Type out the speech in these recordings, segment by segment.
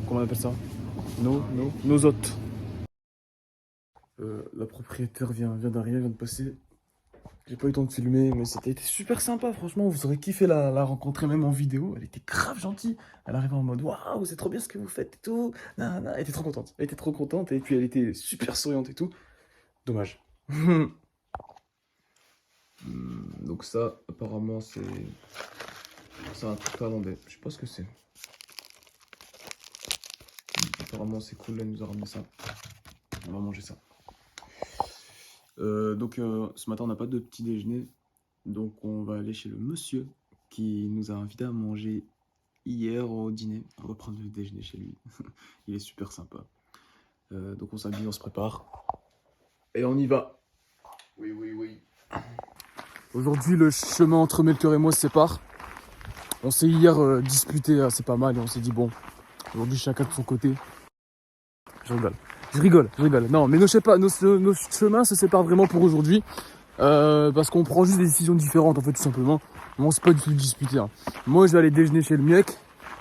comment on appelle ça? Nos hôtes. La propriétaire vient d'arriver, vient de passer. J'ai pas eu le temps de filmer, mais c'était super sympa, franchement. Vous aurez kiffé la rencontrer même en vidéo. Elle était grave gentille. Elle arrivait en mode waouh, c'est trop bien ce que vous faites et tout. Elle était trop contente. Elle était trop contente et puis elle était super souriante et tout. Dommage. Donc ça, apparemment, c'est un truc thaïlandais. Je sais pas ce que c'est. Apparemment, c'est cool. Elle nous a ramené ça. On va manger ça. Ce matin, on n'a pas de petit déjeuner. Donc, on va aller chez le monsieur qui nous a invités à manger hier au dîner. On va prendre le déjeuner chez lui. Il est super sympa. Donc, on s'habille, on se prépare. Et on y va. Oui. Aujourd'hui, le chemin entre Melchior et moi se sépare. On s'est hier disputé assez pas mal et on s'est dit bon, aujourd'hui chacun de son côté. Je rigole. Non, mais nos chemins se séparent vraiment pour aujourd'hui. Parce qu'on prend juste des décisions différentes en fait tout simplement. Moi c'est pas du tout disputé. Hein. Moi je vais aller déjeuner chez le mec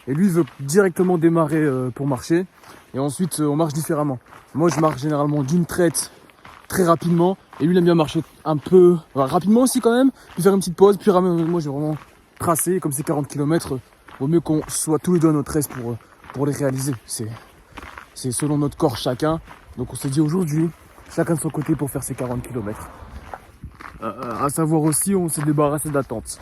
et lui il veut directement démarrer pour marcher. Et ensuite on marche différemment. Moi je marche généralement d'une traite très rapidement et lui il aime bien marcher un peu rapidement aussi quand même, puis faire une petite pause, puis moi j'ai vraiment tracé, comme c'est 40 km, vaut mieux qu'on soit tous les deux à notre aise pour les réaliser. C'est selon notre corps chacun. Donc on s'est dit aujourd'hui, chacun de son côté pour faire ses 40 km. À savoir aussi, on s'est débarrassé d'attente.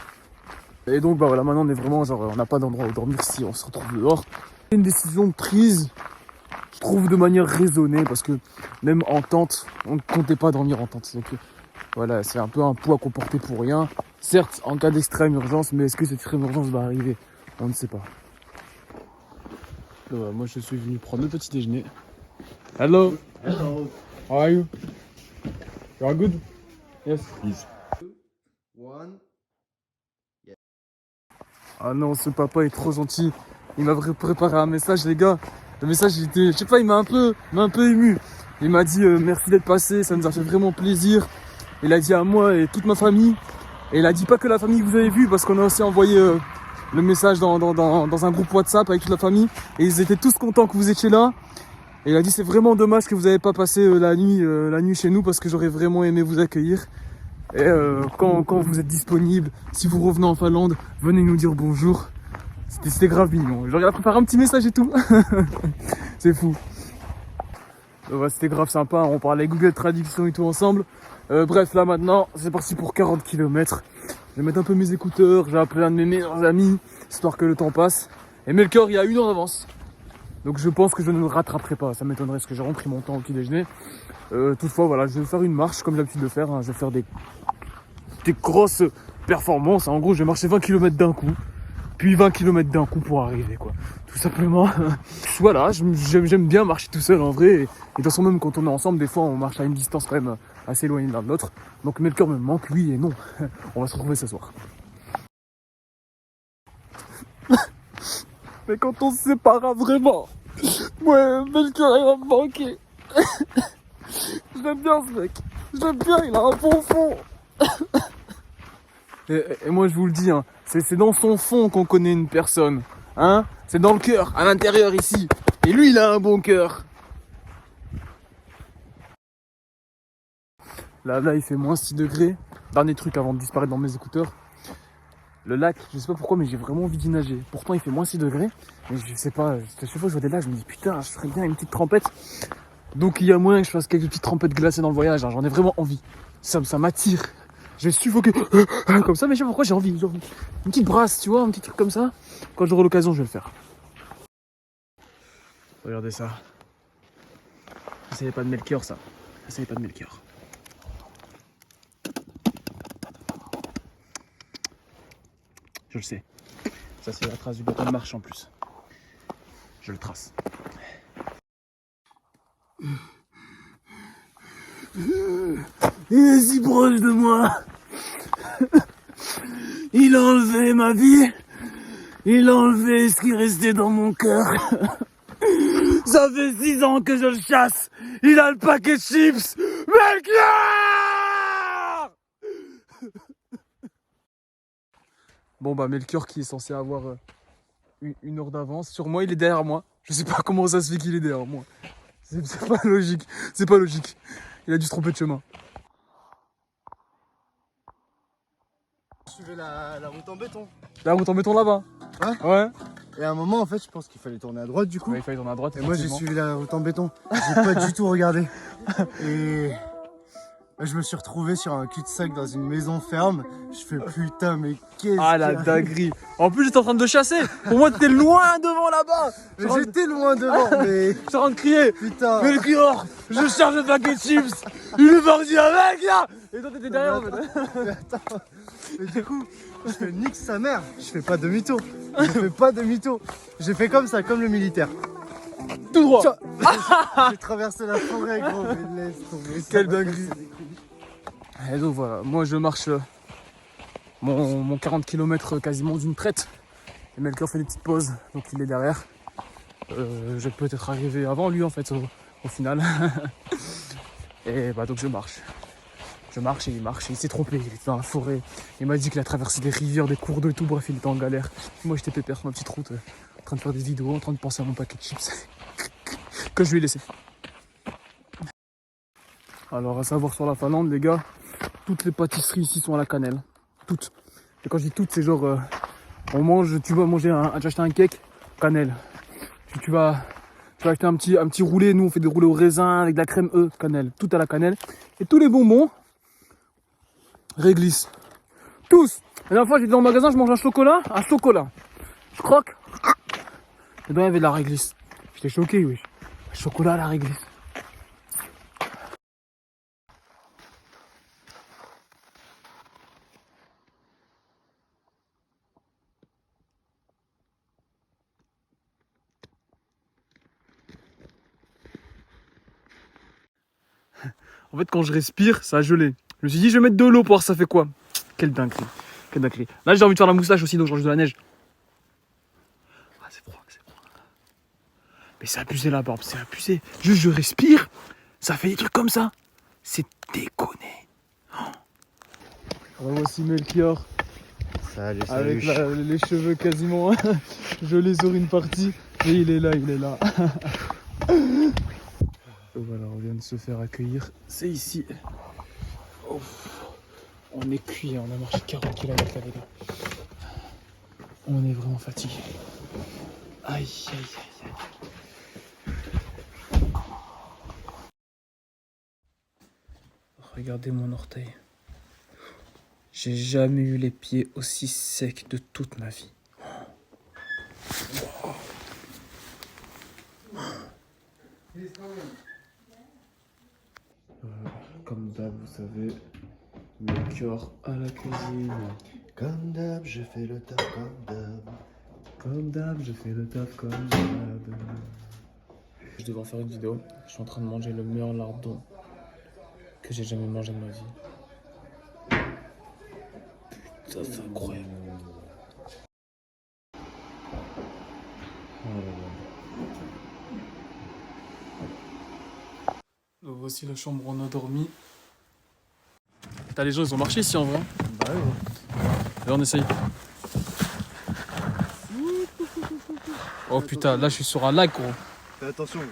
Et donc bah voilà, maintenant on est vraiment genre, on n'a pas d'endroit où dormir si on se retrouve dehors. C'est une décision prise, je trouve, de manière raisonnée, parce que même en tente, on ne comptait pas dormir en tente. Donc voilà, c'est un peu un poids qu'on portait pour rien. Certes, en cas d'extrême urgence, mais est-ce que cette extrême urgence va arriver? On ne sait pas. Voilà, moi je suis venu prendre le petit déjeuner. Hello. Hello. How are you? You are good? Yes. Please. One. Ah non, ce papa est trop gentil. Il m'a préparé un message, les gars. Le message, il était, je sais pas, il m'a un peu ému. Il m'a dit merci d'être passé, ça nous a fait vraiment plaisir. Il a dit à moi et toute ma famille. Et il a dit pas que la famille que vous avez vue, parce qu'on a aussi envoyé le message dans un groupe WhatsApp avec toute la famille. Et ils étaient tous contents que vous étiez là. Et il a dit c'est vraiment dommage que vous n'avez pas passé la nuit chez nous, parce que j'aurais vraiment aimé vous accueillir. Et quand vous êtes disponible, si vous revenez en Finlande, venez nous dire bonjour. C'était grave mignon. Genre il a préparé un petit message et tout. C'est fou. Ouais, c'était grave sympa, on parlait Google Traduction et tout ensemble. Bref, là maintenant, c'est parti pour 40 km. Je vais mettre un peu mes écouteurs, j'ai appelé un de mes meilleurs amis, histoire que le temps passe. Et Melchior, il y a 1 heure d'avance. Donc je pense que je ne le rattraperai pas, ça m'étonnerait parce que j'ai repris mon temps au petit déjeuner. Toutefois, voilà, je vais faire une marche comme j'ai l'habitude de faire. Hein. Je vais faire des grosses performances. En gros, je vais marcher 20 km d'un coup, puis 20 km d'un coup pour arriver, quoi. Tout simplement. Voilà, j'aime bien marcher tout seul en vrai. Et de toute façon, même quand on est ensemble, des fois, on marche à une distance quand même assez éloignée l'un de l'autre. Donc Melchior me manque, oui et non. On va se retrouver ce soir. Mais quand on se séparera vraiment, ouais, Melchior il va me manquer. J'aime bien ce mec. J'aime bien, il a un bon fond. Et moi je vous le dis, hein, c'est dans son fond qu'on connaît une personne. Hein, c'est dans le cœur, à l'intérieur ici. Et lui il a un bon cœur. Là il fait moins 6 degrés. Dernier truc avant de disparaître dans mes écouteurs. Le lac, je sais pas pourquoi, mais j'ai vraiment envie d'y nager. Pourtant il fait moins 6 degrés. Mais je sais pas, chaque fois que je vois des lacs, je me dis putain, je ferais bien une petite trempette. Donc il y a moyen que je fasse quelques petites trempettes glacées dans le voyage, hein. J'en ai vraiment envie. Ça m'attire. Je vais suffoquer comme ça, mais je sais pas pourquoi j'ai envie. Une petite brasse, tu vois, un petit truc comme ça. Quand j'aurai l'occasion, je vais le faire. Regardez ça. Ça c'est pas de Melchior, ça. Ça c'est pas de Melchior. Je le sais. Ça c'est la trace du bâton de marche en plus. Je le trace. Il est si proche de moi. Il a enlevé ma vie. Il a enlevé ce qui restait dans mon cœur. Ça fait 6 ans que je le chasse. Il a le paquet de chips. Melchior! Bon bah Melchior qui est censé avoir 1 heure d'avance. Sur moi, il est derrière moi. Je sais pas comment ça se fait qu'il est derrière moi. C'est pas logique. C'est pas logique. Il a dû se tromper de chemin. Je suivais la route en béton. La route en béton là-bas. Ouais. Ouais. Et à un moment, en fait, je pense qu'il fallait tourner à droite du coup. Ouais, il fallait tourner à droite. Et moi, j'ai suivi la route en béton. J'ai pas du tout regardé. Et je me suis retrouvé sur un cul-de-sac dans une maison ferme. Je fais putain, mais qu'est-ce Ah la qu'il y a dinguerie. En plus, j'étais en train de chasser. Pour moi, t'étais loin devant là-bas. Mais j'étais loin devant, mais Je suis en train de crier. putain. Melchior, je charge le paquet de chips. Il est parti avec là. Et toi, t'étais derrière en fait. Mais attends. Mais du coup, je fais nique sa mère. Je fais pas demi-tour. Je fais pas demi-tour. J'ai fait comme ça, comme le militaire. Tout droit. J'ai traversé la forêt, gros. Mais laisse tomber. Ça Quelle m'a dinguerie. cassé les couilles. Et donc voilà, moi je marche mon 40 km quasiment d'une traite. Et Melchior fait des petites pauses, donc il est derrière. Je vais peut-être arriver avant lui en fait au final. Et bah donc je marche. Je marche et il s'est trompé, il était dans la forêt. Il m'a dit qu'il a traversé des rivières, des cours d'eau et tout, bref il était en galère. Moi j'étais pépère sur ma petite route, en train de faire des vidéos, en train de penser à mon paquet de chips que je lui ai laissé. Alors à savoir sur la Finlande les gars, toutes les pâtisseries ici sont à la cannelle. Toutes. Et quand je dis toutes, c'est genre on mange, tu vas manger tu vas acheter un cake, cannelle. Tu vas acheter un petit roulé, nous on fait des roulés au raisin avec de la crème cannelle. Tout à la cannelle. Et tous les bonbons, réglisse. Tous. La dernière fois j'étais dans le magasin, je mange un chocolat. Je croque. Et dedans il y avait de la réglisse. J'étais choqué, oui. Chocolat à la réglisse. En fait, quand je respire, ça a gelé. Je me suis dit, je vais mettre de l'eau pour voir ça fait quoi. Quelle dinguerie. Quelle dinguerie. Là, j'ai envie de faire la moustache aussi, donc je range de la neige. Ah, c'est froid, c'est froid. Mais c'est abusé la barbe, c'est abusé. Juste, je respire, ça fait des trucs comme ça. C'est déconné. Voici Melchior, Salut, avec les cheveux quasiment gelés sur une partie. Et il est là, il est là. Voilà, on vient de se faire accueillir. C'est ici. Oh. On est cuit, on a marché 40 km là, les gars. On est vraiment fatigué. Aïe, aïe, aïe, aïe. Regardez mon orteil. J'ai jamais eu les pieds aussi secs de toute ma vie. Comme d'hab, vous savez, Melchior à la cuisine. Comme d'hab, je fais le taf comme d'hab. Comme d'hab, je fais le taf comme d'hab. Je devais en faire une vidéo. Je suis en train de manger le meilleur lardon que j'ai jamais mangé de ma vie. Putain, c'est incroyable. Donc voici la chambre où on a dormi. T'as les gens, ils ont marché ici en vrai. Bah oui. Allez, on essaye. Oh putain, là je suis sur un lac gros. Fais attention, gros.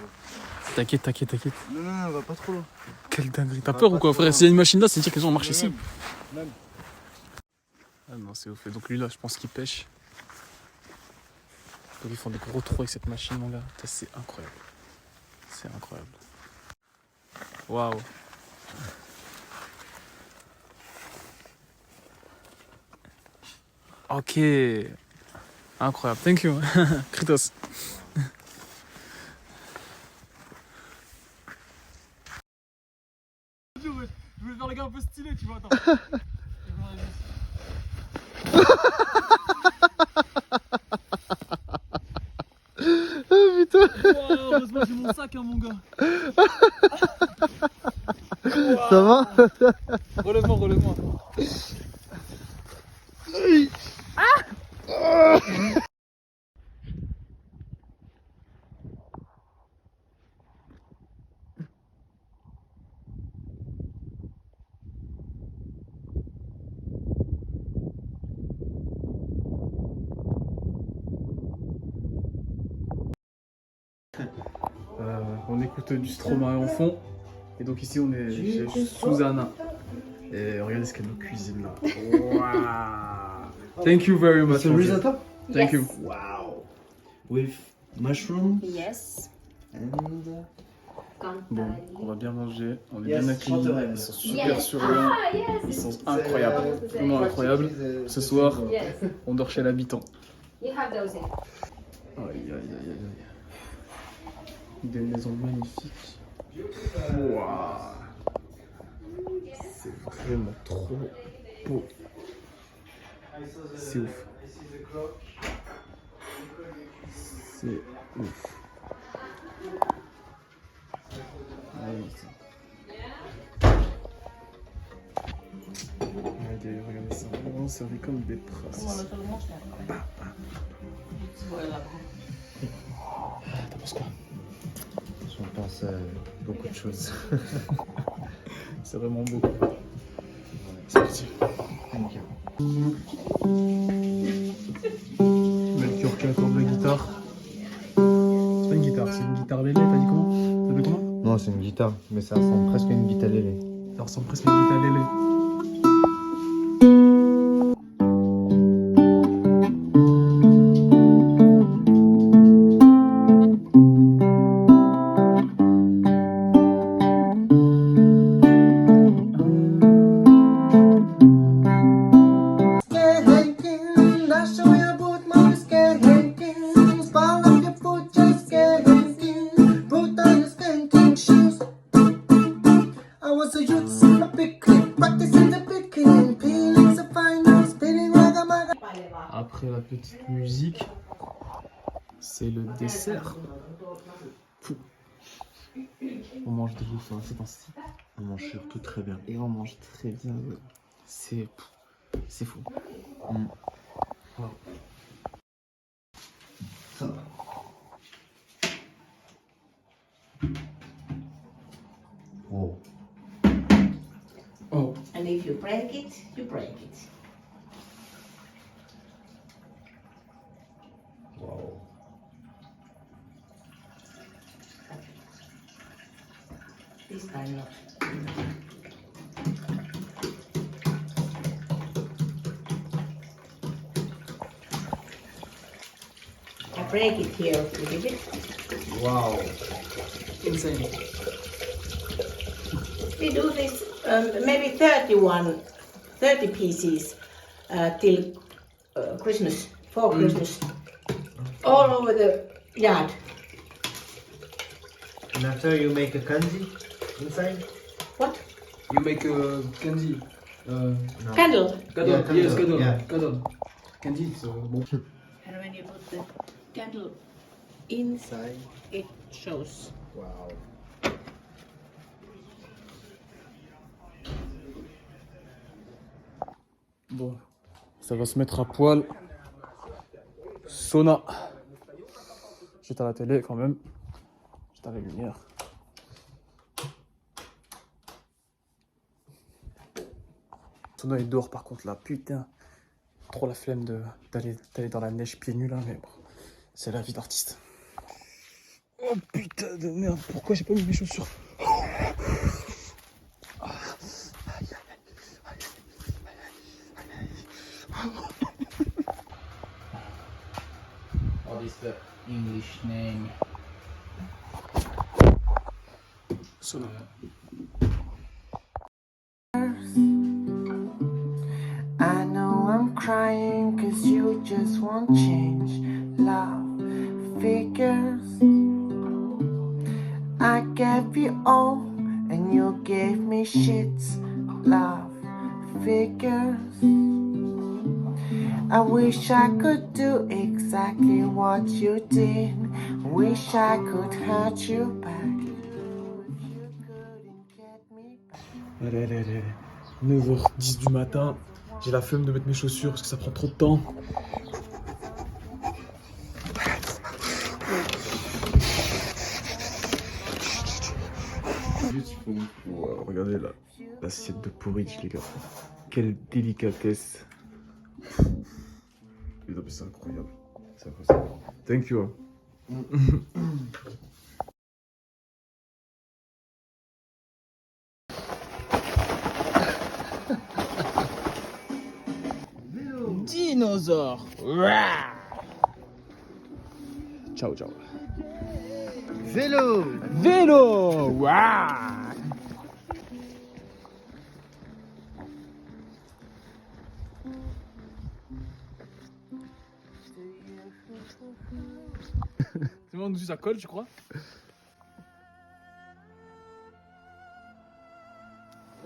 T'inquiète, t'inquiète, t'inquiète. Non, va pas trop loin. Quelle dinguerie. T'as Ouais, peur pas ou quoi, trop frère? loin. S'il y a une machine là, c'est dire que les gens marchent ici. Même. Ah non, c'est ouf. Et donc lui là, je pense qu'il pêche. Donc ils font des gros trous avec cette machine, mon gars. C'est incroyable. C'est incroyable. Waouh. Ok. Incroyable. Thank you. Kritos. Je voulais faire le gars un peu stylé, tu vois. Attends. Oh putain. Wow, heureusement j'ai mon sac, hein, mon gars. Ça va? Relève-moi, relève-moi. On écoute du Stromae en fond. Et donc ici on est chez Susanna. Et regardez ce qu'elle nous cuisine là. Wow. Thank you very much. It's a risotto? Thank you. Wow. With mushroom Yes. and... Bon, on va bien manger. On est Yes, bien accueillis. chanterelle. Ils sont super souriants. Ils sont incroyables. Vraiment incroyables. Ce soir, Yes. on dort chez l'habitant. You have those in. Aïe aïe aïe aïe aïe. Des maisons magnifiques. Waouh. C'est vraiment trop beau. C'est ouf. C'est ouf. Regardez ça. On servi comme des princes. T'en penses quoi? J'en pense beaucoup de choses. C'est vraiment beau. C'est parti. Thank you. Melchior qui accorde la guitare. C'est pas une guitare, c'est une guitare lélé, t'as dit comment? Ça s'appelle comment? Non, c'est une guitare, mais ça ressemble presque à une guitare lélé. Ça ressemble presque à une guitare lélé. Après la petite musique, c'est le dessert. Fou. On mange de ouf, hein, c'est ainsi. On mange surtout très bien. Et on mange très bien. C'est fou. Wow. Ça va. Oh. Oh. And if you break it, you break it. Wow. This time not. I break it here a little bit. Wow. Insane. We do this maybe 30 pieces till Christmas, for Christmas. All over the yard. And after you make a kanji inside? What? You make a candy. No. Candle. Kadon. Yeah, kadon, Yes, kadon. yeah. Kadon. Candy, it's bon. And when you put the candle inside, it shows. Wow. Bon, ça va se mettre à poil. Sauna. J'éteins la télé quand même. J'éteins la lumière. Sauna est dehors par contre là, putain. Trop la flemme d'aller dans la neige pieds nus là, mais bon, c'est la vie d'artiste. Oh putain de merde, pourquoi j'ai pas mis mes chaussures? What is the English name? Sauna. I know I'm crying cause you just won't change. Love figures. I gave you all and you gave me shits. Love figures. I wish I could do exactly what you did. Wish I could hurt you back. Allez, allez, allez. 9h10 du matin. J'ai la flemme de mettre mes chaussures parce que ça prend trop de temps. Wow, regardez là, l'assiette de porridge, les gars. Quelle délicatesse. Mais non, mais c'est incroyable. C'est incroyable. Thank you. dinosaure. Ciao, ciao. Vélo. Vélo. Ouah. C'est bon, ça colle, tu crois?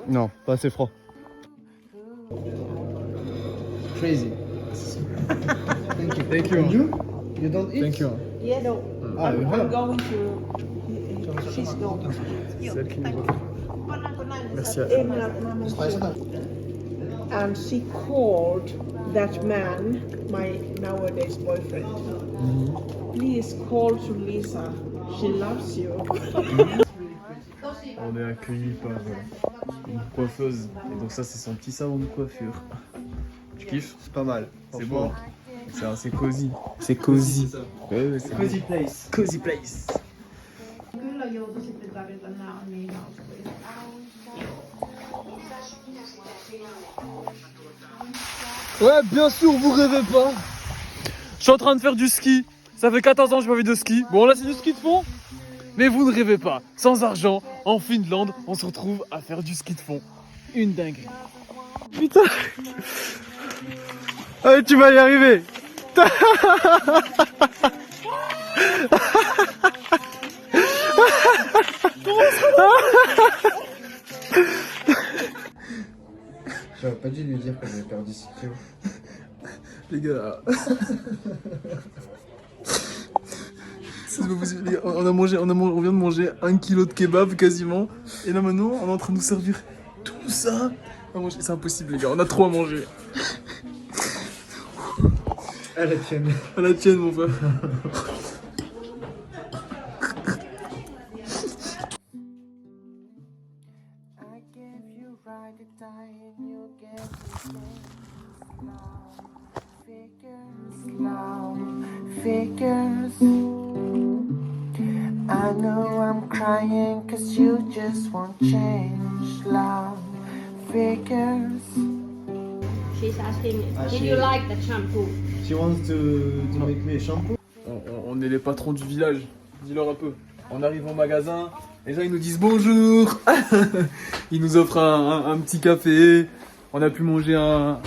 Non, pas assez froid. Crazy. Thank you. Thank you. And you? You don't eat? Thank you. Yeah, no. Ah, you I'm have. going to. She's going. Celle qui nous offre. Merci à And she called that man, my nowadays boyfriend. Please call to Lisa. She loves you. On est accueillis par une coiffeuse. Et donc ça, c'est son petit salon de coiffure. Tu kiffes? C'est pas mal. C'est bon. C'est assez cosy. C'est cosy. Ouais, ouais, c'est Cozy place. Cozy place. Kyllä joutuisitte tarjota nämä on niin hauskoja. Ouais, bien sûr, vous rêvez pas. Je suis en train de faire du ski. Ça fait 14 ans que je m'avais de ski. Bon, là, c'est du ski de fond. Mais vous ne rêvez pas. Sans argent, en Finlande, on se retrouve à faire du ski de fond. Une dinguerie. Putain. Allez, tu vas y arriver. J'aurais pas dû lui dire que j'avais perdu 6 kilos. Les gars. C'est pas possible, les gars. On vient de manger 1 kilo de kebab quasiment. Et là maintenant, on est en train de nous servir tout ça. À manger. C'est impossible, les gars. On a trop à manger. À la tienne. À la tienne, mon frère. I gave you right to die and you gave me figures. I know I'm crying cause you just won't change. Love figures. She's asking, did she- you like the shampoo? She wants to make me a shampoo. On est les patrons du village. Dis-leur un peu. On arrive au magasin. Les gens ils nous disent bonjour. Ils nous offrent un petit café. On a pu manger un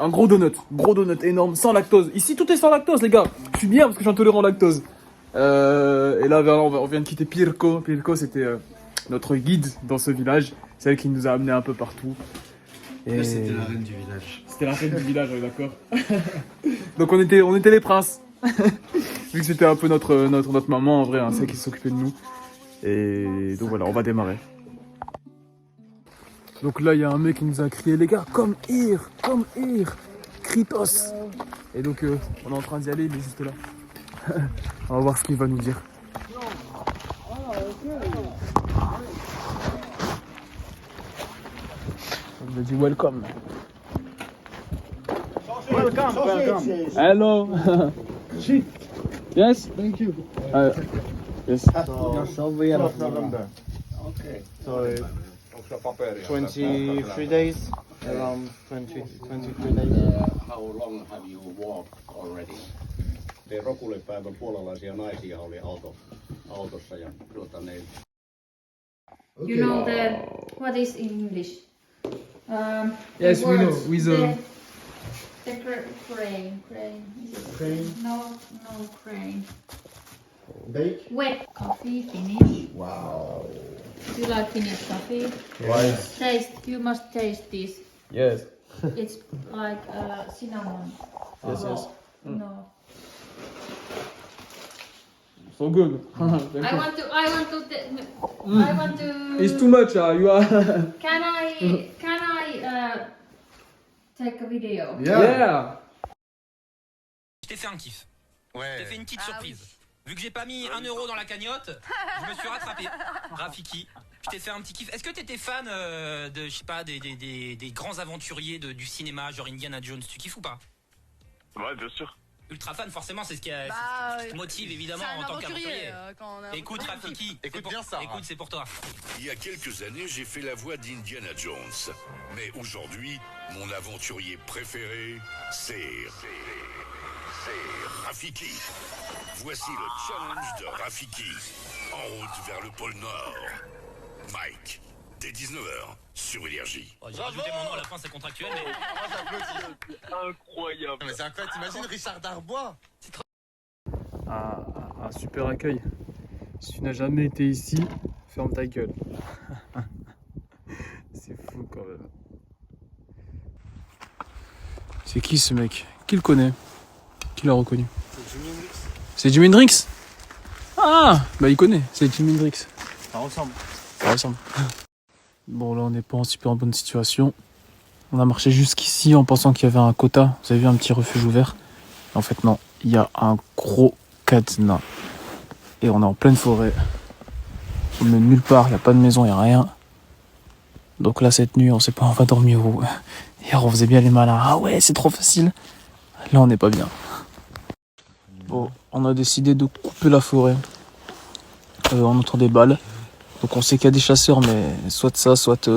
gros donut. Gros donut énorme, sans lactose. Ici tout est sans lactose les gars. Je suis bien parce que je suis intolérant au lactose. Et là on vient de quitter Pirkko. Pirkko c'était notre guide dans ce village. Celle qui nous a amenés un peu partout. Et... C'était la reine du village. C'était la reine du village, ouais, d'accord. Donc on était les princes. Vu que c'était un peu notre maman en vrai, hein, celle qui s'occupait de nous. Et donc voilà, on va démarrer. Donc là, il y a un mec qui nous a crié, les gars, come here, Kritos. Et donc on est en train d'y aller, il est juste là. On va voir ce qu'il va nous dire. On lui a dit welcome. Welcome. Hello. Yes. Thank you. Yes. So we are of November. Okay. So it's 23 days. Around 23 days. How long have you walked already? Te rokulipäivän puolalaisia naisia oli autossa ja ne. You know what is English? Yes, the we know. words, With the crane. Is it Crane. No, crane. Bake. Wet coffee, Finnish. Wow. Do you like Finnish coffee? Yes. Taste. You must taste this. Yes. It's like cinnamon. Yes, roll. yes. No. So good. I want to. I want to. It's too much. You are. Can I take a video? Yeah. Je t'ai fait un kiff. Je t'ai fait une petite surprise. Vu que j'ai pas mis 1 euro dans la cagnotte, je me suis rattrapé. Rafiki, je t'ai fait un petit kiff. Est-ce que t'étais fan de, je sais pas, des grands aventuriers du cinéma, genre Indiana Jones? Tu kiffes ou pas? Ouais, bien sûr. ultra fan, forcément, c'est ce qui motive évidemment c'est un en tant qu'aventurier. quand on est Écoute, Rafiki, Écoute bien ça. Écoute, c'est pour toi. Il y a quelques années, j'ai fait la voix d'Indiana Jones. Mais aujourd'hui, mon aventurier préféré, c'est Rafiki. Voici le challenge de Rafiki. En route vers le pôle Nord. Mike, dès 19h, sur Énergie. Oh, j'ai rajouté mon nom à la fin, c'est contractuel, mais... Incroyable. Mais c'est incroyable, t'imagines Richard Darbois? Un super accueil. Si tu n'as jamais été ici, ferme ta gueule. C'est fou quand même. C'est qui ce mec? Qui le connaît? Qui l'a reconnu? C'est Jimi Hendrix. Ah, bah il connaît, c'est Jimi Hendrix. Ça ressemble. Ça ressemble. Bon, là on n'est pas en super bonne situation. On a marché jusqu'ici en pensant qu'il y avait un quota. Vous avez vu un petit refuge ouvert? En fait non, il y a un gros cadenas. Et on est en pleine forêt. On est nulle part, il n'y a pas de maison, il n'y a rien. Donc là cette nuit on sait pas on va dormir où. Hier on faisait bien les malins. Ah ouais c'est trop facile. Là on n'est pas bien. Bon, on a décidé de couper la forêt. On entend des balles. Donc on sait qu'il y a des chasseurs, mais soit ça, soit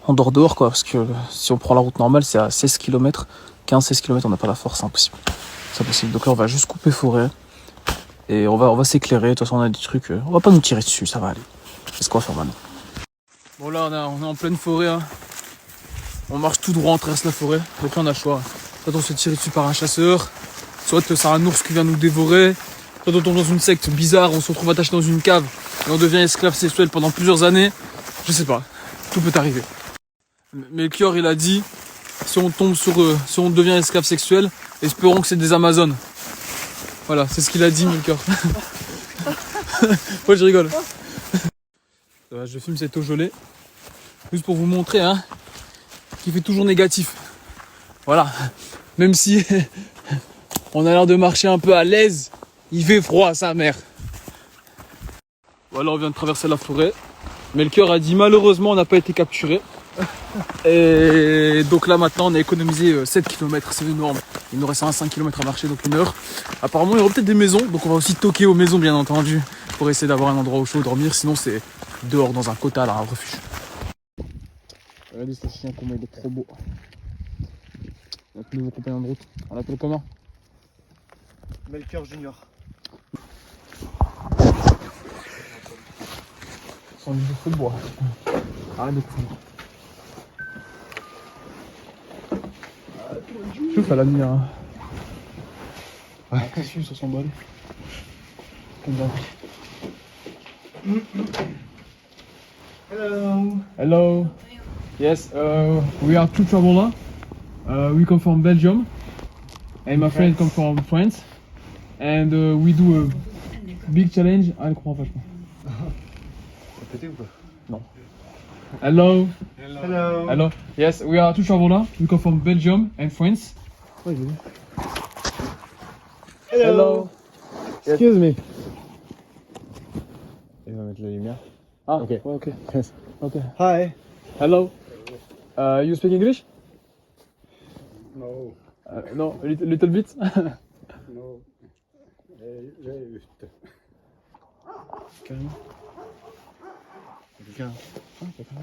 on dort dehors quoi. Parce que si on prend la route normale, c'est à 16 km. 15-16 km, on n'a pas la force, c'est impossible. C'est impossible. Donc là on va juste couper forêt. Et on va s'éclairer. De toute façon on a des trucs. On va pas nous tirer dessus, ça va aller. C'est ce qu'on va faire maintenant. Bon là on est en pleine forêt. Hein. On marche tout droit, on traverse la forêt. Donc là on a le choix. Soit on se fait tirer dessus par un chasseur. Soit c'est un ours qui vient nous dévorer. Soit on tombe dans une secte bizarre, on se retrouve attaché dans une cave et on devient esclave sexuel pendant plusieurs années. Je sais pas, tout peut arriver. Melchior il a dit, si on tombe si on devient esclave sexuel, espérons que c'est des Amazones. Voilà, c'est ce qu'il a dit Melchior. Moi je rigole. Je filme cette eau gelée, juste pour vous montrer hein, qu'il fait toujours négatif. Voilà, même si on a l'air de marcher un peu à l'aise, il fait froid sa mère. Voilà, on vient de traverser la forêt. Melchior a dit malheureusement on n'a pas été capturé. Et donc là maintenant on a économisé 7 km, c'est énorme. Il nous reste 5 km à marcher, donc 1 heure. Apparemment il y aura peut-être des maisons, donc on va aussi toquer aux maisons bien entendu, pour essayer d'avoir un endroit au chaud dormir, sinon c'est dehors dans un quota là, un refuge. Regardez ce chien comment il est trop beau. Notre nouveau compagnon de route, on l'appelle comment? Melchior Junior. Sans du feu de bois. Arrête de courir. Chauffe à la nuit hein. Ouais, qu'est-ce que ça s'emballe. Hello. Hello. Yes, we are two travelers. We come from Belgium. And my friend come from France. And we do a big challenge. Ah, elle comprend pas, je crois. Répétez ou pas? Non. Hello. Hello. Hello. Yes, we are two travelers. We come from Belgium and France. Hello. Excuse me. Il va mettre la lumière. Ah, ok. Ok. Yes. Ok. Hi. Hello. You speak English? No, No, a little bit. no. Ei yhtä. Carrément. Quelqu'un. Ah, quelqu'un.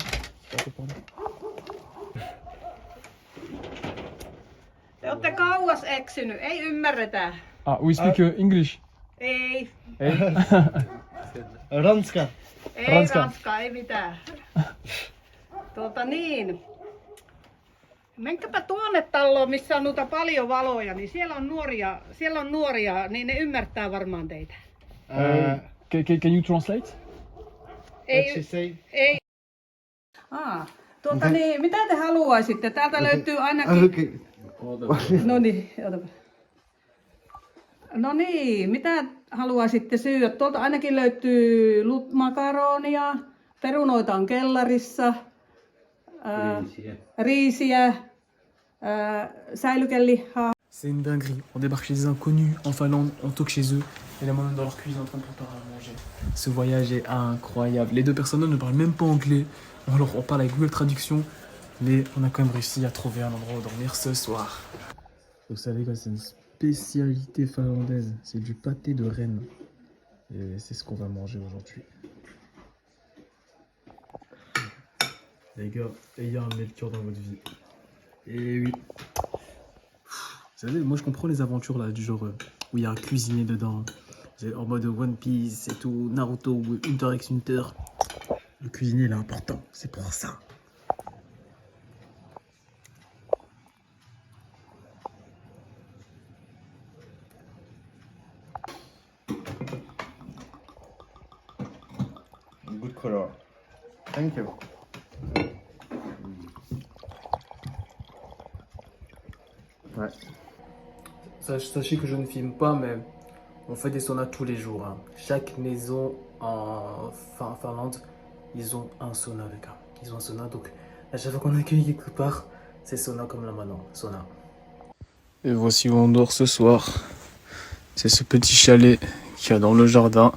Ça peut parler. Te olette kauas eksynyt, ei ymmärretä. Ah, we speak English. Ei, Hey. Ranska. ei Ranska. Ranska, ei mitään. Niin. Menkääpä tuonne taloon, missä on noita paljon valoja, niin siellä on nuoria, niin ne ymmärtää varmaan teitä. Can you translate? Ei. Niin, mitä te haluaisitte? Täältä löytyy ainakin... Okay. No niin, mitä haluaisitte syödä? Tuolta ainakin löytyy makaronia, perunoita on kellarissa, riisiä, säilykelihaa. C'est une dinguerie. On débarque chez des inconnus en Finlande, on toque chez eux, et là moi-même dans leur cuisine en train de préparer à manger. Ce voyage est incroyable. Les deux personnes ne parlent même pas anglais. On parle avec Google Traduction, mais on a quand même réussi à trouver un endroit où dormir ce soir. Vous savez quoi, c'est une spécialité finlandaise. C'est du pâté de renne. Et c'est ce qu'on va manger aujourd'hui. Les gars, ayez un Melchior dans votre vie. Et oui. Vous savez, moi je comprends les aventures là, du genre où il y a un cuisinier dedans. En mode One Piece et tout, Naruto ou Hunter x Hunter. Le cuisinier il est important, c'est pour ça. Good color. Thank you. Ouais. Sachez que je ne filme pas, mais on fait des saunas tous les jours. Hein. Chaque maison en Finlande, ils ont un sauna, les gars. Ils ont un sauna, donc à chaque fois qu'on accueille quelque part, c'est sauna comme là maintenant. Sauna. Et voici où on dort ce soir. C'est ce petit chalet qu'il y a dans le jardin.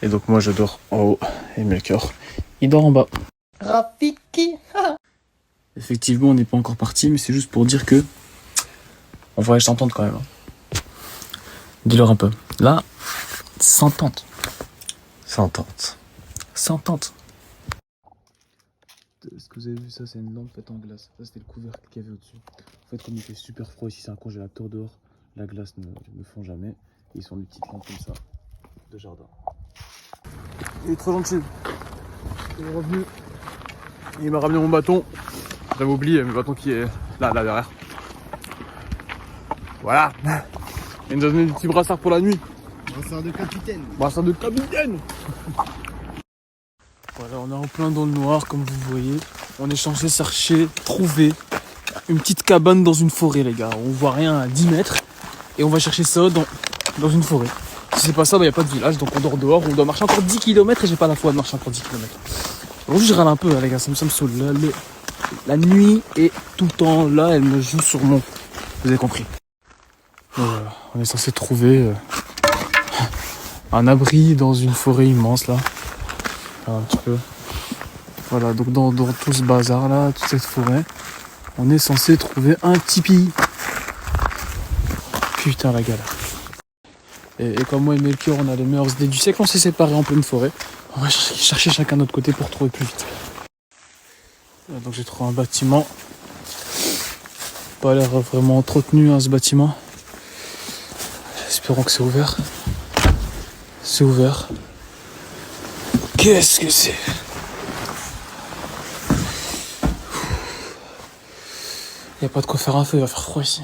Et donc moi je dors en haut et Melchior, il dort en bas. Rafiki. Effectivement, on n'est pas encore parti, mais c'est juste pour dire que on va s'entendre quand même. Dis-leur un peu. Là, s'entente. S'entente. S'entente. Est-ce que vous avez vu ça? C'est une lampe faite en glace. Ça, c'était le couvercle qu'il y avait au-dessus. En fait, comme il fait super froid ici, c'est un congélateur dehors. La glace ne fond jamais. Et ils sont des petites lampes comme ça, de jardin. Il est trop gentil. Il est revenu. Il m'a ramené mon bâton. J'avais oublié mon bâton qui est là derrière. Voilà. Il nous a donné des petits brassards pour la nuit. Brassard de capitaine. Brassard de capitaine. Voilà, on est en plein dans le noir, comme vous voyez. On est censé chercher, trouver une petite cabane dans une forêt, les gars. On voit rien à 10 mètres. Et on va chercher ça dans une forêt. Si c'est pas ça, il n'y a pas de village, donc on dort dehors. On doit marcher encore 10 km et j'ai pas la foi de marcher encore 10 km. Aujourd'hui, je râle un peu, hein, les gars, ça me saoule. La nuit et tout le temps, là, elle me joue sur mon... Vous avez compris. Voilà, on est censé trouver un abri dans une forêt immense, là. Un petit peu. Voilà, donc dans tout ce bazar, là, toute cette forêt, on est censé trouver un tipi. Putain, la galère. Et comme moi et Melchior, on a les meilleures idées du siècle, on s'est séparés en pleine forêt. On va chercher chacun de notre côté pour trouver plus vite. Donc j'ai trouvé un bâtiment. Pas l'air vraiment entretenu, hein, ce bâtiment. Espérons que c'est ouvert. C'est ouvert. Qu'est-ce que c'est? Il n'y a pas de quoi faire un feu, il va faire froid ici.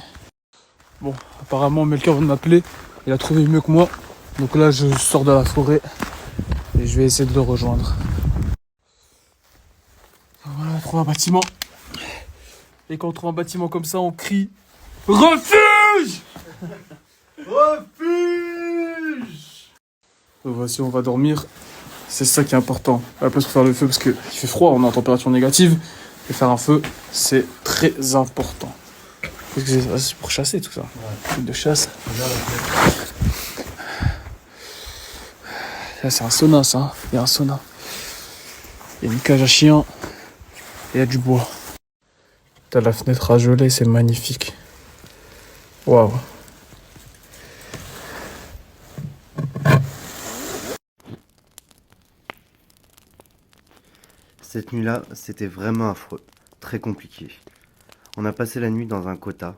Bon, apparemment Melchior va m'appeler. Il a trouvé mieux que moi. Donc là, je sors de la forêt et je vais essayer de le rejoindre. Voilà, on trouve un bâtiment. Et quand on trouve un bâtiment comme ça, on crie refuge. Refuge. Donc voici, on va dormir. C'est ça qui est important. À la place de faire le feu, parce qu'il fait froid, on est en température négative. Et faire un feu, c'est très important. Parce que c'est pour chasser tout ça. Ouais. De chasse. Là, c'est un sauna, ça. Il y a un sauna. Il y a une cage à chien. Et il y a du bois. T'as la fenêtre à gelée, c'est magnifique. Waouh. Cette nuit-là, c'était vraiment affreux, très compliqué. On a passé la nuit dans un kota,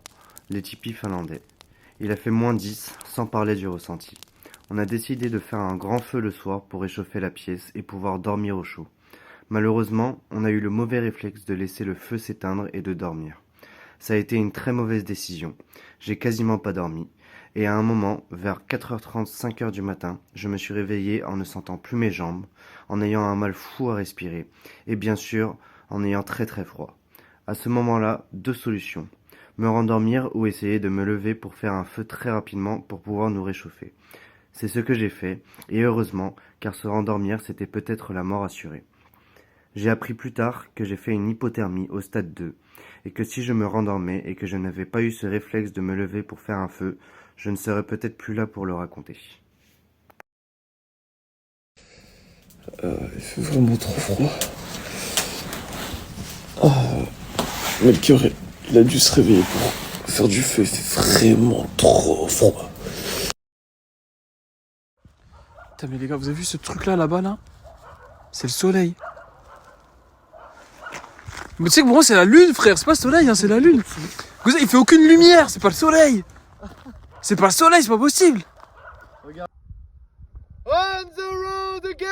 les tipis finlandais. Il a fait -10, sans parler du ressenti. On a décidé de faire un grand feu le soir pour réchauffer la pièce et pouvoir dormir au chaud. Malheureusement, on a eu le mauvais réflexe de laisser le feu s'éteindre et de dormir. Ça a été une très mauvaise décision. J'ai quasiment pas dormi. Et à un moment, vers 4h30, 5h du matin, je me suis réveillé en ne sentant plus mes jambes, en ayant un mal fou à respirer, et bien sûr, en ayant très froid. À ce moment-là, 2 solutions. Me rendormir ou essayer de me lever pour faire un feu très rapidement pour pouvoir nous réchauffer. C'est ce que j'ai fait, et heureusement, car se rendormir, c'était peut-être la mort assurée. J'ai appris plus tard que j'ai fait une hypothermie au stade 2, et que si je me rendormais et que je n'avais pas eu ce réflexe de me lever pour faire un feu, je ne serais peut-être plus là pour le raconter. Il fait vraiment trop froid. Melchior, il a dû se réveiller pour faire du feu, il fait vraiment trop froid. Putain, mais les gars, vous avez vu ce truc là-bas là? C'est le soleil. Mais tu sais que pour moi c'est la lune, frère, c'est pas le soleil, hein, c'est la lune. Vous savez, il fait aucune lumière, c'est pas le soleil. C'est pas le soleil, c'est pas possible. Regarde. On the road again!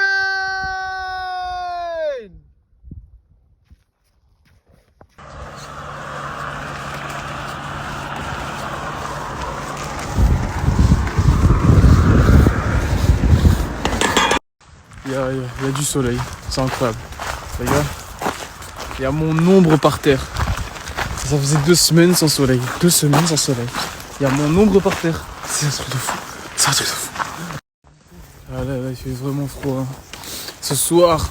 Il y a du soleil, c'est incroyable. Les gars, il y a mon ombre par terre. Ça faisait 2 semaines sans soleil. 2 semaines sans soleil. Il y a mon ombre par terre. C'est un truc de fou. C'est un truc de fou. Ah là, il fait vraiment froid. Hein. Ce soir,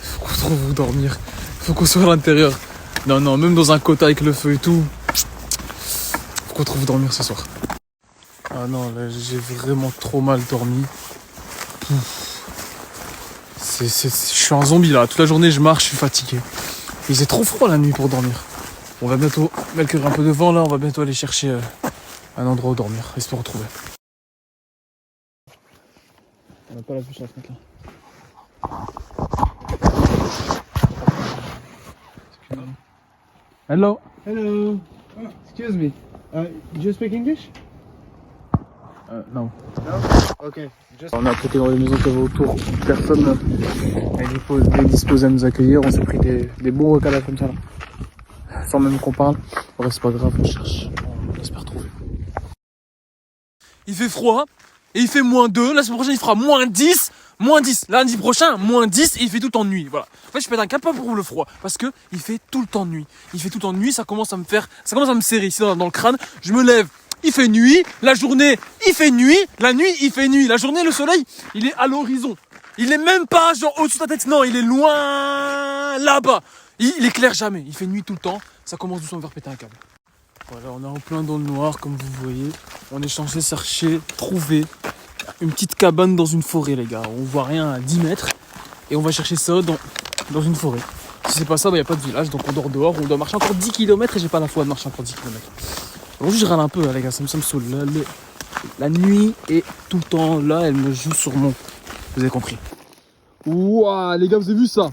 il faut qu'on trouve où dormir. Il faut qu'on soit à l'intérieur. Non, même dans un quota avec le feu et tout. Il faut qu'on trouve où dormir ce soir. Ah non, là, j'ai vraiment trop mal dormi. Je suis un zombie là. Toute la journée, je marche, je suis fatigué. Il faisait trop froid la nuit pour dormir. On va bientôt, malgré un peu de vent là, on va bientôt aller chercher un endroit où dormir, et se retrouver. On n'a pas la bûche à la fenêtre là. Hello. Hello. Excuse me. Do you speak English? Non. Okay. On a toqué dans les maisons qu'il y avait autour. Personne n'est disposé à nous accueillir. On s'est pris des bons recalades comme ça là. Sans même qu'on parle. Ouais, c'est pas grave, on cherche. On espère trouver. Il fait froid et il fait -2. La semaine prochaine, il fera -10. -10. Lundi prochain, -10 et il fait tout le temps de nuit. Voilà. En fait, je pète un câble pas pour le froid. Parce que il fait tout le temps de nuit. Il fait tout le temps de nuit, ça commence à me serrer ici dans le crâne. Je me lève. Il fait nuit, la journée, il fait nuit, la nuit, il fait nuit. La journée, le soleil, il est à l'horizon. Il est même pas genre au-dessus de ta tête, non, il est loin là-bas. Il éclaire jamais, il fait nuit tout le temps. Ça commence doucement à me faire péter un câble. Voilà, on est en plein dans le noir, comme vous voyez. On est censé chercher, trouver une petite cabane dans une forêt, les gars. On voit rien à 10 mètres. Et on va chercher ça dans une forêt. Si c'est pas ça, il n'y a pas de village, donc on dort dehors. On doit marcher encore 10 km et j'ai pas la foi de marcher encore 10 km. Aujourd'hui, je râle un peu, les gars, ça me saoule. La nuit est tout le temps là, elle me joue sur mon... Vous avez compris. Ouah, les gars, vous avez vu ça?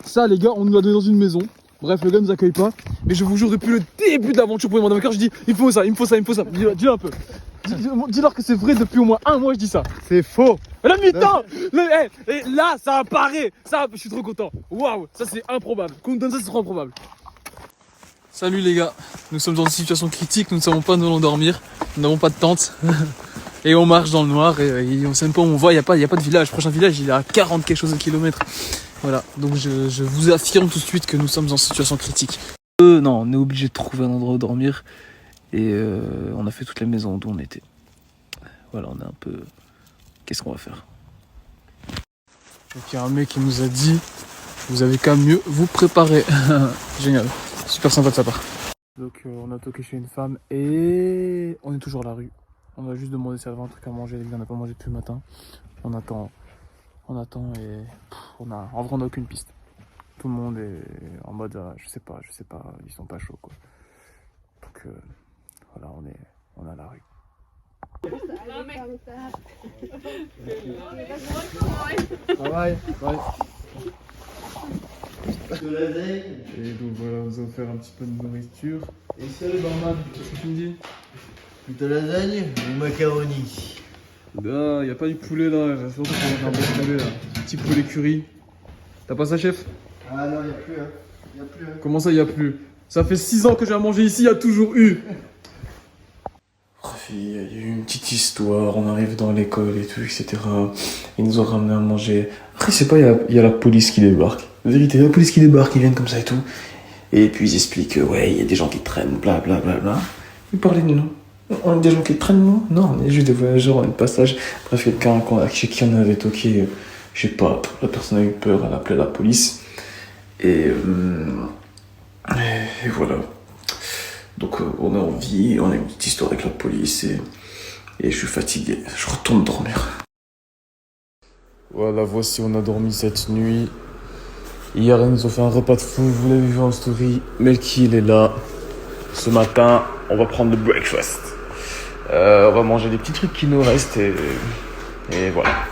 Ça, les gars, on nous l'a donné dans une maison. Bref, le gars nous accueille pas. Mais je vous jure, depuis le début de l'aventure pour les mandats, je dis, il faut ça. Dis-le un peu. Dis-leur que c'est vrai depuis au moins 1 mois, je dis ça. C'est faux. La mi-temps là, ça apparaît. Ça, je suis trop content. Waouh, ça c'est improbable. Qu'on nous donne ça, c'est trop improbable. Salut les gars, nous sommes dans une situation critique, nous ne savons pas nous allons dormir, nous n'avons pas de tente et on marche dans le noir et on ne sait même pas où on va, il n'y a pas de village, le prochain village il est à 40 quelque chose de kilomètres. Voilà, donc je vous affirme tout de suite que nous sommes en situation critique. Non, on est obligé de trouver un endroit où dormir et on a fait toutes les maisons d'où on était. Voilà, on est un peu... Qu'est-ce qu'on va faire? Donc il y a un mec qui nous a dit, vous avez qu'à mieux vous préparer. Génial. Super sympa de sa part. Donc on a toqué chez une femme et on est toujours à la rue. On a juste demandé si elle avait un truc à manger. Les gars, on n'a pas mangé depuis le matin. On attend et en vrai on n'a aucune piste. Tout le monde est en mode je sais pas, ils sont pas chauds quoi. Donc voilà, on est à la rue. Bye. Et donc voilà, on nous a offert un petit peu de nourriture. Et salut barman, qu'est-ce que tu me dis? Plutôt lasagne ou macaroni? Là, y a pas du poulet là, surtout qu'on a un bon poulet là. Petit poulet curry. T'as pas ça, chef? Ah non, y a plus, hein. Comment ça, y a plus? Ça fait 6 ans que j'ai à manger ici, y a toujours eu. Il y a eu une petite histoire, on arrive dans l'école et tout, etc. Ils nous ont ramené à manger. Après, c'est pas, il y a la police qui débarque. La vérité, la police qui débarque, ils viennent comme ça et tout. Et puis ils expliquent que, ouais, il y a des gens qui traînent, blablabla. Ils parlaient de nous. On est des gens qui traînent, nous? Non, on est juste des voyageurs, on est de passage. Bref, quelqu'un chez qui on avait toqué, je sais pas, la personne a eu peur, elle a appelé la police. Et voilà. Donc on est en vie, on a une petite histoire avec la police et je suis fatigué, je retourne dormir. Voilà, voici, on a dormi cette nuit. Hier, ils nous ont fait un repas de fou, vous l'avez vu en story. Melky, il est là. Ce matin, on va prendre le breakfast. On va manger les petits trucs qui nous restent et voilà.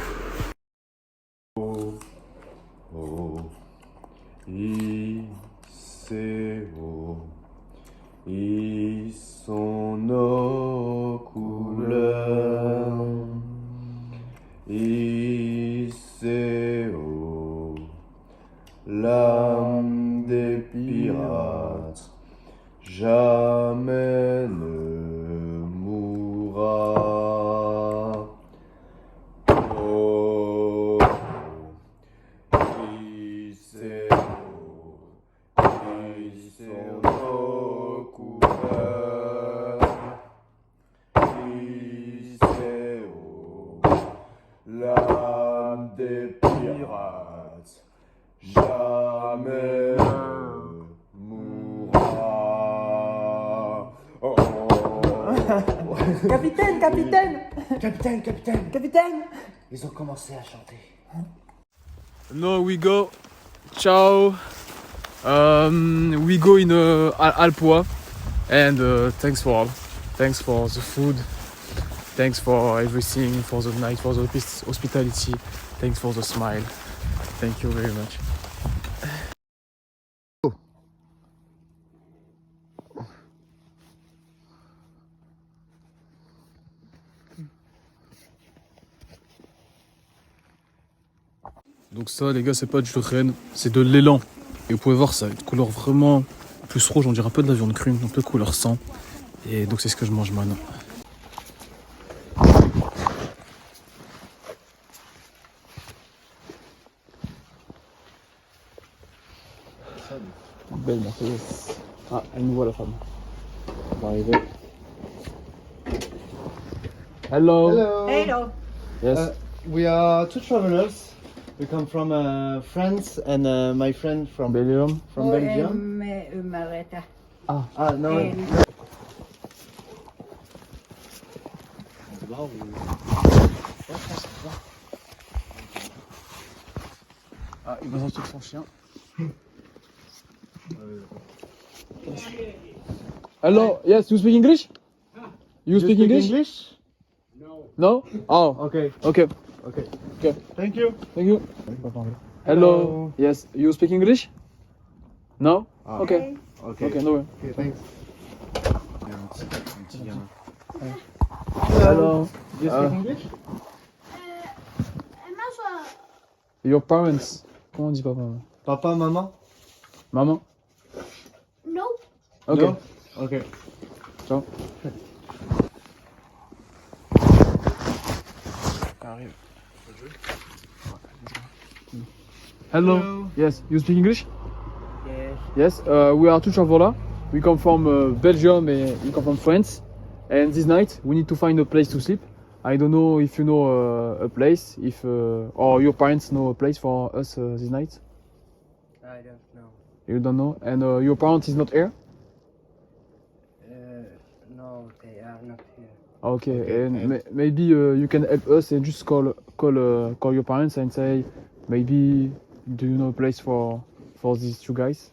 Ils sont nos couleurs. ICO, l'âme des pirates, jamais ne mourra. Oh, ICO, ils sont nos couleurs. ICO, l'âme des pirates, jamais ne mourra. Oh. Capitaine, capitaine! Capitaine, capitaine! Capitaine! Ils ont commencé à chanter. No, we go. Ciao. We go in Alpoa, and thanks for all. Thanks for the food. Thanks for everything, for the night, for the hospitality. Thanks for the smile. Thank you very much. Donc ça les gars, c'est pas du renne, c'est de l'élan. Et vous pouvez voir ça, une couleur vraiment plus rouge, on dirait un peu de la viande crue, un peu couleur sang. Et donc c'est ce que je mange maintenant. Belle Mercedes. Ah, elle nous voit la femme. On va arriver. Hello. Hello. Hello. Yes. We are two travelers. We come from France and my friend from Belgium. From Belgium. Maretta. Ah, no. Ah, il va sortir son chien. Hello, yes, you speak English? You speak English? No? Oh, Okay. okay. Okay. Okay. Thank you. Thank you. Hello. Yes, you speak English? No? Ah. Okay. Okay. Okay, no way. Okay, thanks. Hello. Do you speak English? Your parents. Comment on dit papa? Papa, maman? Maman? No. Ok. No? Okay. Ciao. Arrive. Hello. Yes, you speak English? Yes. Yes, we are two travelers. We come from Belgium and we come from France. And this night we need to find a place to sleep. I don't know if you know a place, if or your parents know a place for us this night. I don't know. You don't know, and your parent is not here. No, they are not here. Okay, and maybe you can help us and just call your parents and say maybe do you know a place for these two guys?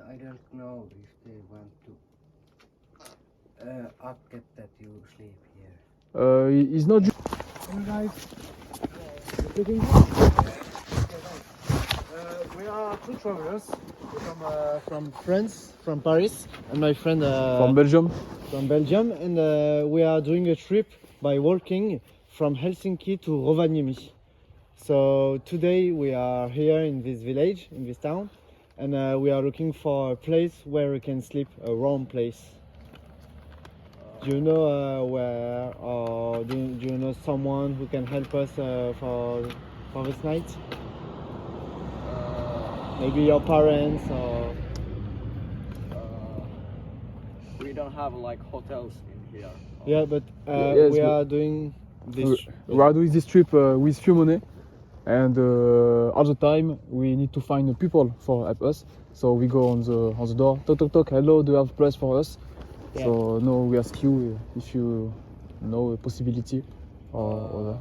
I don't know if they want to accept that you sleep here. He's not. We are two travelers. We come from France, from Paris, and my friend From Belgium. from Belgium, and we are doing a trip by walking from Helsinki to Rovaniemi. So today we are here in this village, in this town, and we are looking for a place where we can sleep, a warm place. Do you know where, or do you know someone who can help us for this night? Maybe your parents or... We don't have like hotels in here. Yeah, but Yes, we but- are doing this. We are doing this trip with few money, and all the time we need to find people for help us. So we go on the door, talk. Hello, do you have a place for us? Yeah. So no, we ask you if you know a possibility or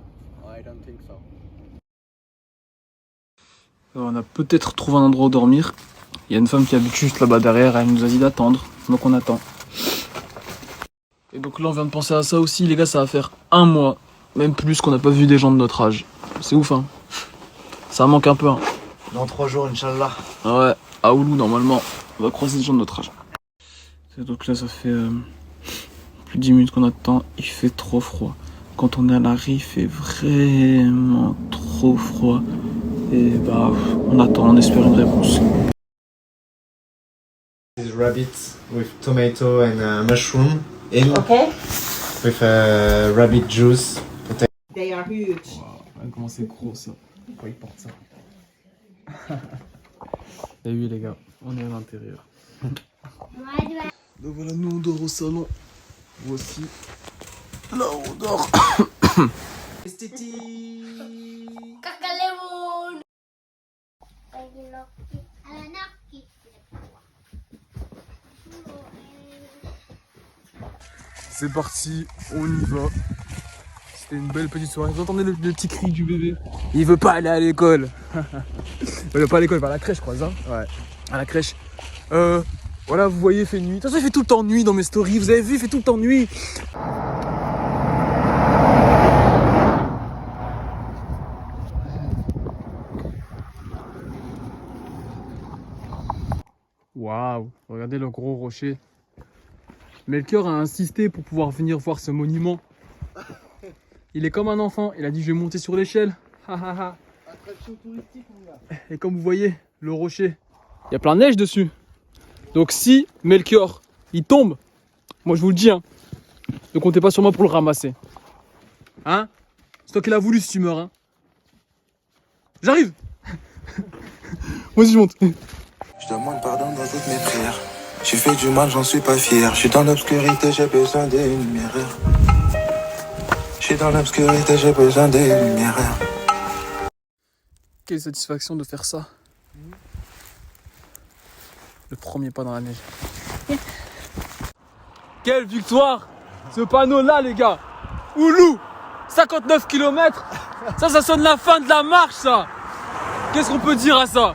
I don't think so. On a peut-être trouvé un endroit où dormir. Il y a une femme qui habite juste là-bas derrière, elle nous a dit d'attendre, donc on attend. Et donc là on vient de penser à ça aussi, les gars, ça va faire 1 mois, même plus qu'on n'a pas vu des gens de notre âge. C'est ouf hein. Ça manque un peu hein. Dans 3 jours, Inch'Allah. Ouais, à Oulu normalement, on va croiser des gens de notre âge. Donc là ça fait plus de 10 minutes qu'on attend, il fait trop froid. Quand on est à l'arrêt, il fait vraiment trop froid. Et bah on attend, on espère une réponse. These rabbits with tomato and mushroom in with rabbit juice. They are huge. Wow, comment c'est gros ça. Pourquoi ils portent ça? Et oui les gars, on est à l'intérieur. Donc voilà, nous on dort au salon. Voici. Là on dort. C'est parti, on y va. C'était une belle petite soirée. Vous entendez le petit cri du bébé? Il veut pas aller à l'école. Il veut pas à l'école, il va à la crèche, je crois, hein? Ouais, à la crèche. Voilà, vous voyez, il fait nuit. De toute façon, il fait tout le temps nuit dans mes stories. Vous avez vu, il fait tout le temps nuit. Waouh, regardez le gros rocher. Melchior a insisté pour pouvoir venir voir ce monument. Il est comme un enfant, il a dit je vais monter sur l'échelle. Attraction touristique, mon gars. Et comme vous voyez, le rocher, il y a plein de neige dessus. Donc si Melchior, il tombe, moi je vous le dis, hein, ne comptez pas sur moi pour le ramasser. Hein? C'est toi qui l'as voulu si tu meurs. Hein? J'arrive. Moi aussi je monte. Je demande pardon dans toutes mes prières. J'ai fait du mal, j'en suis pas fier. Je suis dans l'obscurité, j'ai besoin des lumières. Je suis dans l'obscurité, j'ai besoin des lumières. Quelle satisfaction de faire ça. Le premier pas dans la neige. Quelle victoire! Ce panneau là les gars! Oulu! 59 km! Ça sonne la fin de la marche ça! Qu'est-ce qu'on peut dire à ça?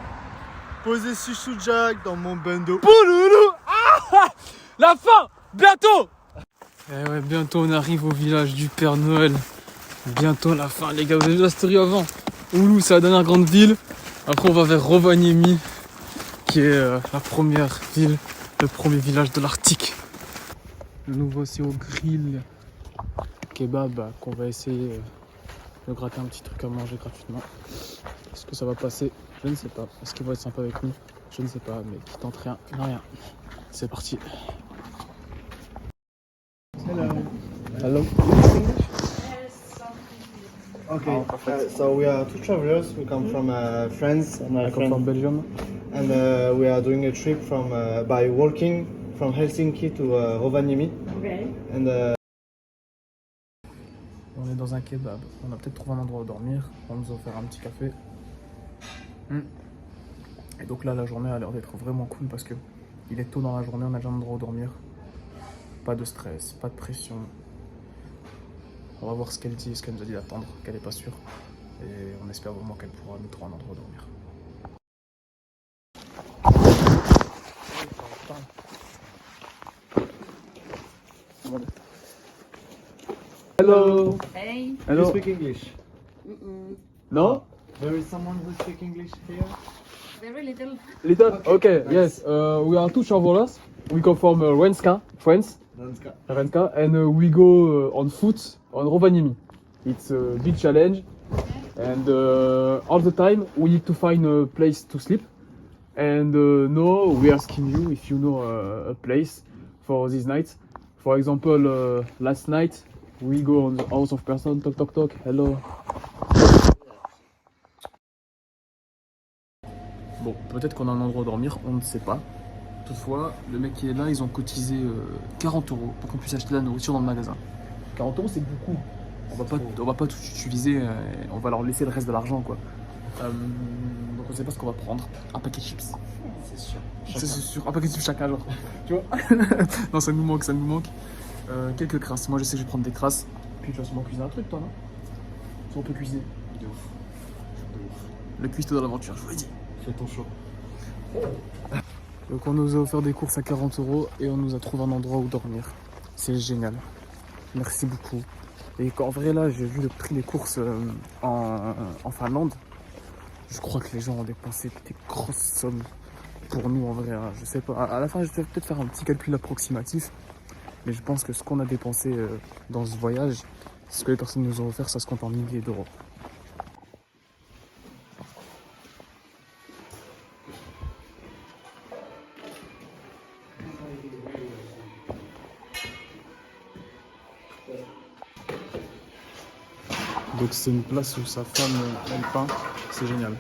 Posé sous Jack dans mon bando. Pouloulou! Ah! La fin! Bientôt! Eh ouais, bientôt on arrive au village du Père Noël. Bientôt la fin les gars, vous avez vu la story avant? Oulu c'est la dernière grande ville. Après on va vers Rovaniemi, qui est la première ville, le premier village de l'Arctique. Nous voici au grill kebab qu'on va essayer de gratter un petit truc à manger gratuitement. Est-ce que ça va passer? Je ne sais pas. Est-ce qu'il va être sympa avec nous? Je ne sais pas, mais qui tente rien, n'a rien. C'est parti. Hello. Hello. Okay, so we are 2 travelers. We come from France and I come from Belgium. And we are doing a trip from by walking from Helsinki to Rovaniemi. Okay. And on est dans un kebab. On a peut-être trouvé un endroit où dormir. On va nous offrir un petit café. Et donc là, la journée a l'air d'être vraiment cool parce que il est tôt dans la journée. On a déjà un endroit où dormir. Pas de stress, pas de pression. On va voir ce qu'elle dit, ce qu'elle nous a dit d'attendre, qu'elle n'est pas sûre. Et on espère vraiment qu'elle pourra nous trouver un endroit où dormir. Hello. Hey. Hello. you speak English? No? There is someone who speaks English here? Very little. Little? Okay, yes. We are 2 travelers. We come from Renska, France. Renska, and we go on foot on Rovaniemi. It's a big challenge, and all the time we need to find a place to sleep. And now we are asking you if you know a place for this night. For example, last night we go on the house of person, talk talk talk, hello. Bon, peut-être qu'on a un endroit où dormir, on ne sait pas. Toutefois, le mec qui est là, ils ont cotisé 40 € pour qu'on puisse acheter de la nourriture dans le magasin. 40 € c'est beaucoup. On va pas tout utiliser, on va leur laisser le reste de l'argent quoi. Donc on sait pas ce qu'on va prendre. Un paquet de chips. C'est sûr. C'est sûr, un paquet de chips chacun genre. Tu vois? Non, ça nous manque, ça nous manque. Quelques crasses. Moi je sais que je vais prendre des crasses. Puis tu vas sûrement cuisiner un truc toi, non? Si on peut cuisiner. De ouf. Le cuistot dans l'aventure, je vous l'ai dit. Fais ton show. Donc on nous a offert des courses à 40 € et on nous a trouvé un endroit où dormir. C'est génial. Merci beaucoup. Et en vrai là, j'ai vu le prix des courses en Finlande. Je crois que les gens ont dépensé des grosses sommes pour nous en vrai. Hein. Je sais pas. À la fin, je vais peut-être faire un petit calcul approximatif. Mais je pense que ce qu'on a dépensé dans ce voyage, ce que les personnes nous ont offert, ça se compte en milliers d'euros. Donc c'est une place où sa femme elle peint, c'est génial.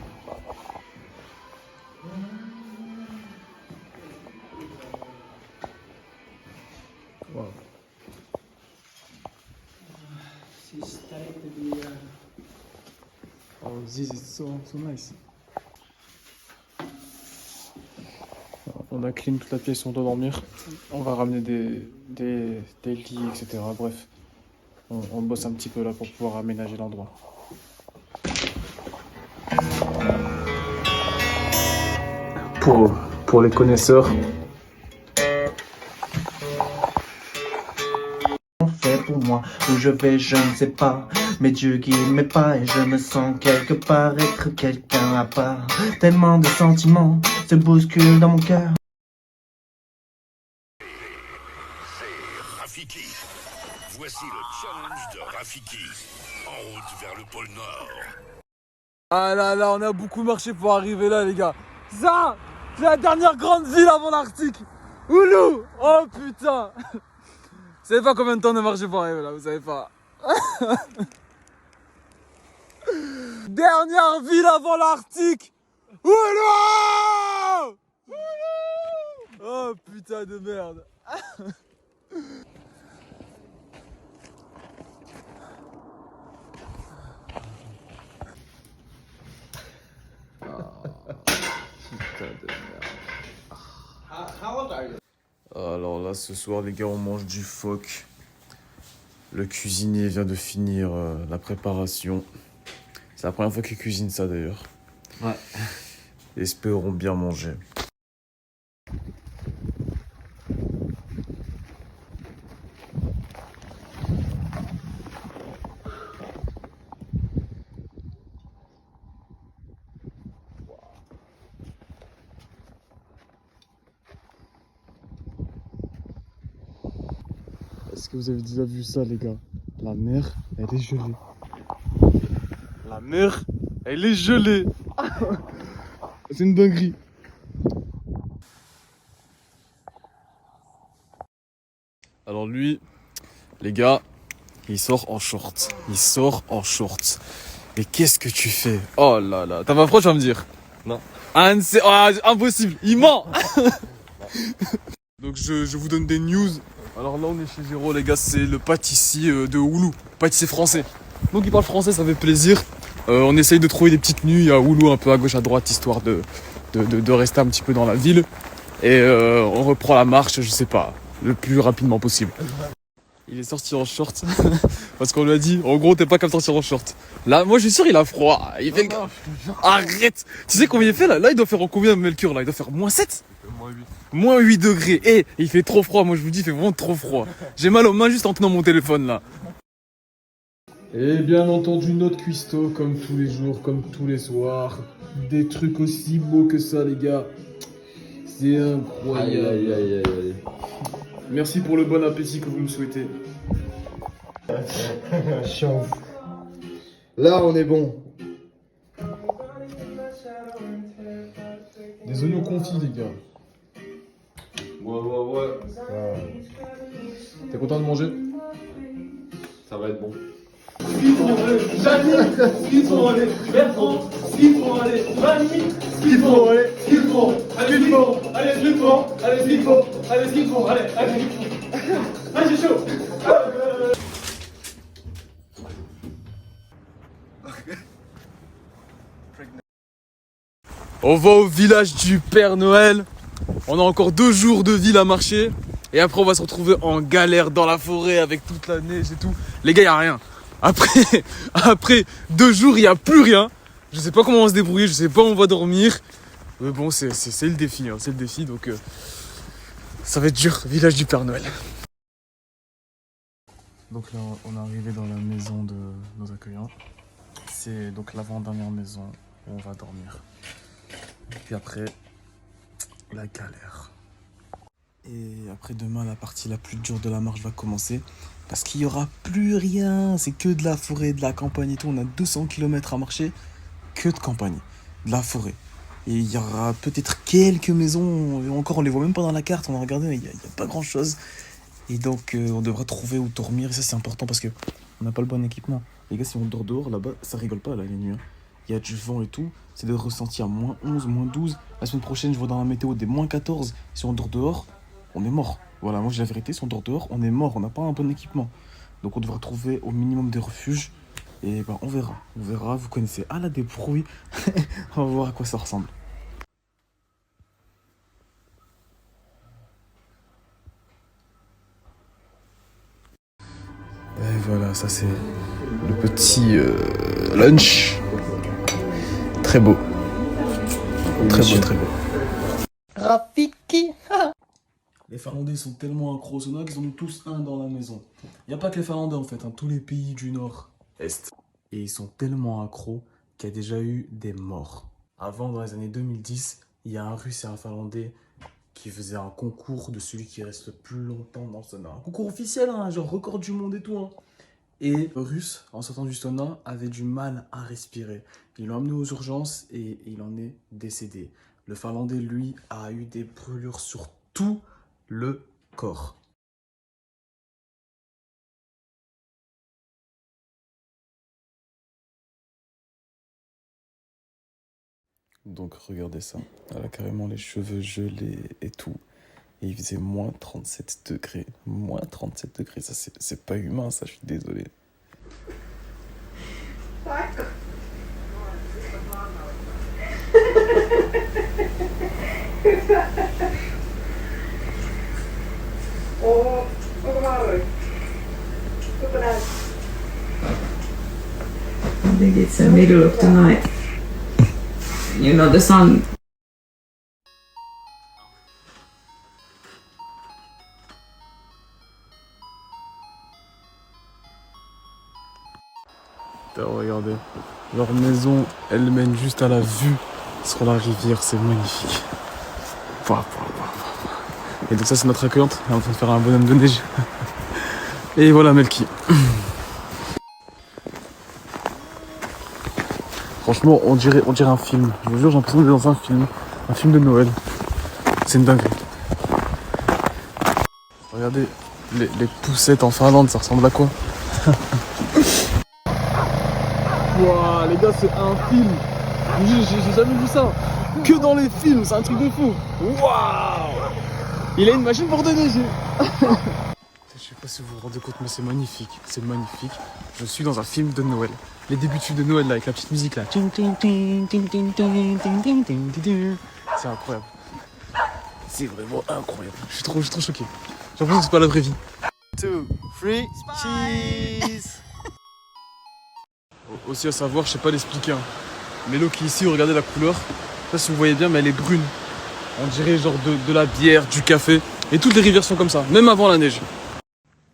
Wow. Oh, this is so nice. On a clean toute la pièce où on doit dormir. On va ramener des lits, etc. Bref. On bosse un petit peu là pour pouvoir aménager l'endroit. Pour les connaisseurs. Fait pour moi, où je vais je ne sais pas, mais Dieu guide mes pas et je me sens quelque part être quelqu'un à part. Tellement de sentiments se bousculent dans mon cœur. C'est Rafiki. Voici le challenge de Rafiki. En route vers le pôle Nord. Ah là là, on a beaucoup marché pour arriver là les gars. Ça, c'est la dernière grande ville avant l'Arctique. Oulou. Oh putain. Vous savez pas combien de temps on a marché pour arriver là, vous savez pas. Dernière ville avant l'Arctique. Oulou. Oh putain de merde. Alors là, ce soir, les gars, on mange du phoque. Le cuisinier vient de finir la préparation. C'est la première fois qu'il cuisine ça, d'ailleurs. Ouais. Espérons bien manger. Est-ce que vous avez déjà vu ça les gars? La mer, elle est gelée. La mer, elle est gelée. C'est une dinguerie. Alors lui, les gars, il sort en short. Il sort en short. Mais qu'est-ce que tu fais? Oh là là. T'as pas froid, tu vas me dire? Non. Ah, c'est impossible. Il ment. Donc je vous donne des news. Alors là, on est chez Géraud, les gars. C'est le pâtissier de Oulu. Pâtissier français. Donc il parle français, ça fait plaisir. On essaye de trouver des petites nuits à Oulu, un peu à gauche, à droite, histoire de rester un petit peu dans la ville. Et on reprend la marche, je sais pas, le plus rapidement possible. Il est sorti en short parce qu'on lui a dit, en gros, t'es pas capable de sortir en short. Là, moi, je suis sûr, il a froid. Il fait Arrête. Tu sais combien il fait là? Là, il doit faire en combien, Melchior? Là, il doit faire -7. Moins 8 degrés. Et il fait trop froid. Moi, je vous dis, il fait vraiment trop froid. J'ai mal aux mains juste en tenant mon téléphone là. Et bien entendu, notre cuistot, comme tous les jours, comme tous les soirs. Des trucs aussi beaux que ça, les gars. C'est incroyable. Aïe, aïe, aïe, aïe, aïe. Merci pour le bon appétit que vous me souhaitez. Chiant. Là, on est bon. Des oignons confits, les gars. Ouais. T'es content de manger? Ça va être bon. On va au village du Père Noël. On a encore 2 jours de ville à marcher. Et après, on va se retrouver en galère dans la forêt avec toute la neige et tout. Les gars, il n'y a rien. Après 2 jours, il n'y a plus rien. Je sais pas comment on va se débrouiller, je sais pas où on va dormir. Mais bon, c'est le défi, hein, c'est le défi, donc ça va être dur, village du Père Noël. Donc là, on est arrivé dans la maison de nos accueillants. C'est donc l'avant-dernière maison où on va dormir. Et puis après, la galère. Et après demain, la partie la plus dure de la marche va commencer. Parce qu'il n'y aura plus rien. C'est que de la forêt, de la campagne et tout. On a 200 km à marcher. Que de campagne, de la forêt. Et il y aura peut-être quelques maisons. Et encore, on les voit même pas dans la carte. On a regardé, il n'y a pas grand-chose. Et donc, on devra trouver où dormir. Et ça, c'est important parce que on n'a pas le bon équipement. Les gars, si on dort dehors, là-bas, ça rigole pas, là, les nuits. Hein. Il y a du vent et tout. C'est de ressentir à moins 11, moins 12. La semaine prochaine, je vois dans la météo des moins 14. Si on dort dehors, on est mort. Voilà, moi, j'ai la vérité. Si on dort dehors, on est mort. On n'a pas un bon équipement. Donc, on devra trouver au minimum des refuges. Et ben, on verra. On verra. Vous connaissez. Ah, là, des bruits. On va voir à quoi ça ressemble. Et voilà, ça c'est le petit lunch. Très beau. Très beau, très beau. Rafiki. Les Finlandais sont tellement accros au sauna qu'ils en ont tous un dans la maison. Il n'y a pas que les Finlandais en fait, hein, tous les pays du Nord-Est. Et ils sont tellement accros qu'il y a déjà eu des morts. Avant, dans les années 2010, il y a un Russe et un Finlandais qui faisait un concours de celui qui reste le plus longtemps dans le sauna. Un concours officiel, hein, genre record du monde et tout. Hein. Et le Russe, en sortant du sauna, avait du mal à respirer. Ils l'ont emmené aux urgences et il en est décédé. Le Finlandais, lui, a eu des brûlures sur tout le corps. Donc regardez ça, elle a carrément les cheveux gelés et tout. Et il faisait moins 37 degrés. Moins 37 degrés, ça c'est pas humain ça, je suis désolé. I think it's the middle of the night. You know, the sun. Regardez, leur maison, elle mène juste à la vue sur la rivière, c'est magnifique. Et donc ça c'est notre accueillante, elle est en train de faire un bonhomme de neige. Et voilà Melky. Franchement, on dirait un film. Je vous jure, j'ai l'impression d'être dans un film de Noël. C'est une dinguerie. Regardez, les poussettes en Finlande, ça ressemble à quoi? Wow, les gars, c'est un film. J'ai jamais vu ça. Que dans les films, c'est un truc de fou. Waouh! Il a une machine pour déneiger. Je sais pas si vous vous rendez compte, mais c'est magnifique. C'est magnifique. Je suis dans un film de Noël. Les débuts de film de Noël là, avec la petite musique là. C'est incroyable. C'est vraiment incroyable. Je suis trop choqué. J'ai l'impression que c'est pas la vraie vie. 2, 3, cheese. Aussi à savoir, je sais pas l'expliquer. Hein. Mais l'eau qui est ici, regardez la couleur. Je sais pas si vous voyez bien, mais elle est brune. On dirait genre de la bière, du café. Et toutes les rivières sont comme ça, même avant la neige.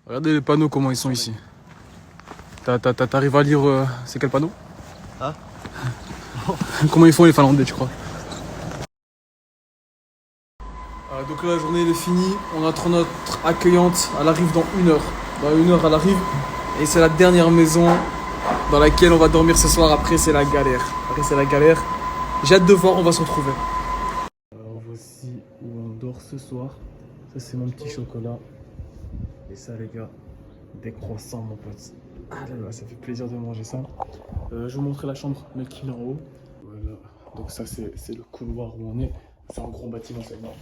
Regardez les panneaux, comment ils sont ici. T'arrives à lire c'est quel panneau? Ah. Comment ils font les Finlandais, tu crois? Donc là, la journée elle est finie. On attend notre accueillante. Elle arrive dans 1 heure. Dans 1 heure, elle arrive. Et c'est la dernière maison dans laquelle on va dormir ce soir. Après, c'est la galère. J'ai hâte de voir, on va se retrouver. Alors voici où on dort ce soir. Ça, c'est mon petit chocolat. Et ça, les gars, des croissants, mon pote. Ah là là, ça fait plaisir de manger ça. Je vais vous montrer la chambre, mais qui est en haut. Voilà. Donc ça, c'est le couloir où on est. C'est un gros bâtiment, c'est énorme.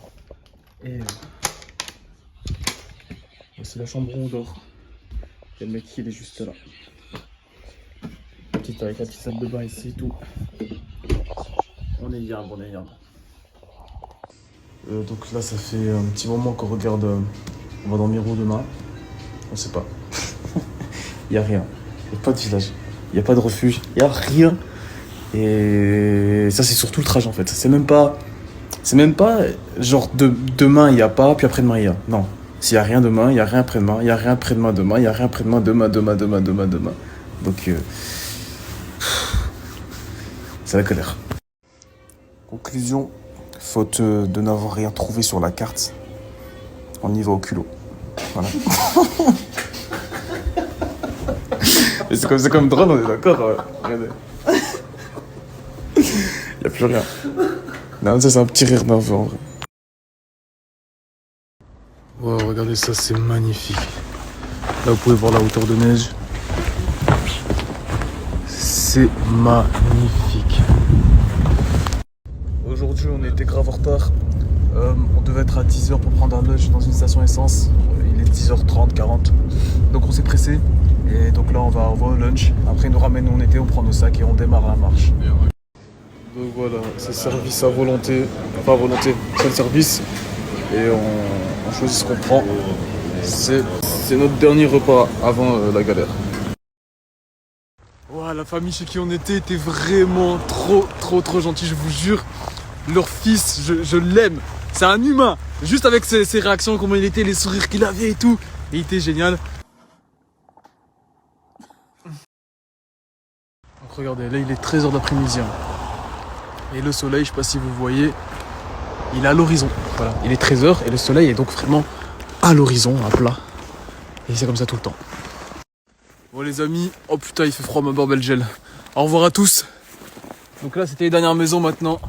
Et c'est la chambre où on dort. Et le mec, il est juste là. Avec la petite salle de bain ici et tout. On est yard. Donc là, ça fait un petit moment qu'on regarde. On va dormir où demain? On sait pas. Il n'y a rien. Il n'y a pas de village. Il n'y a pas de refuge. Il n'y a rien. Et ça, c'est surtout le trajet en fait. C'est même pas C'est même pas genre demain il y a pas, puis après-demain il y a. Non. S'il y a rien demain, il y a rien après-demain, il y a rien après-demain demain, il y a rien après-demain demain. Donc c'est la colère. Conclusion, faute de n'avoir rien trouvé sur la carte, on y va au culot. Voilà. Et c'est comme drone, on est d'accord. Regardez. Y a plus rien. Non, ça c'est un petit rire nerveux en vrai. Wow, regardez ça, c'est magnifique. Là, vous pouvez voir la hauteur de neige. C'est magnifique. Aujourd'hui, on était grave en retard. On devait être à 10h pour prendre un lunch dans une station essence. Il est 10h30, 40. Donc on s'est pressé. Et donc là, on va au lunch. Après, ils nous ramènent où on était, on prend nos sacs et on démarre à la marche. Donc voilà, c'est service à volonté. Pas à volonté, c'est le service. Et on choisit ce qu'on prend. C'est notre dernier repas avant la galère. Wow, la famille chez qui on était vraiment trop gentille, je vous jure. Leur fils, je l'aime. C'est un humain. Juste avec ses réactions, comment il était, les sourires qu'il avait et tout. Il était génial. Donc regardez, là il est 13h d'après-midi. Et le soleil, je sais pas si vous voyez, il est à l'horizon. Voilà, il est 13h et le soleil est donc vraiment à l'horizon, à plat. Et c'est comme ça tout le temps. Bon les amis, oh putain il fait froid ma barbe elle gèle. Au revoir à tous. Donc là c'était les dernières maisons maintenant.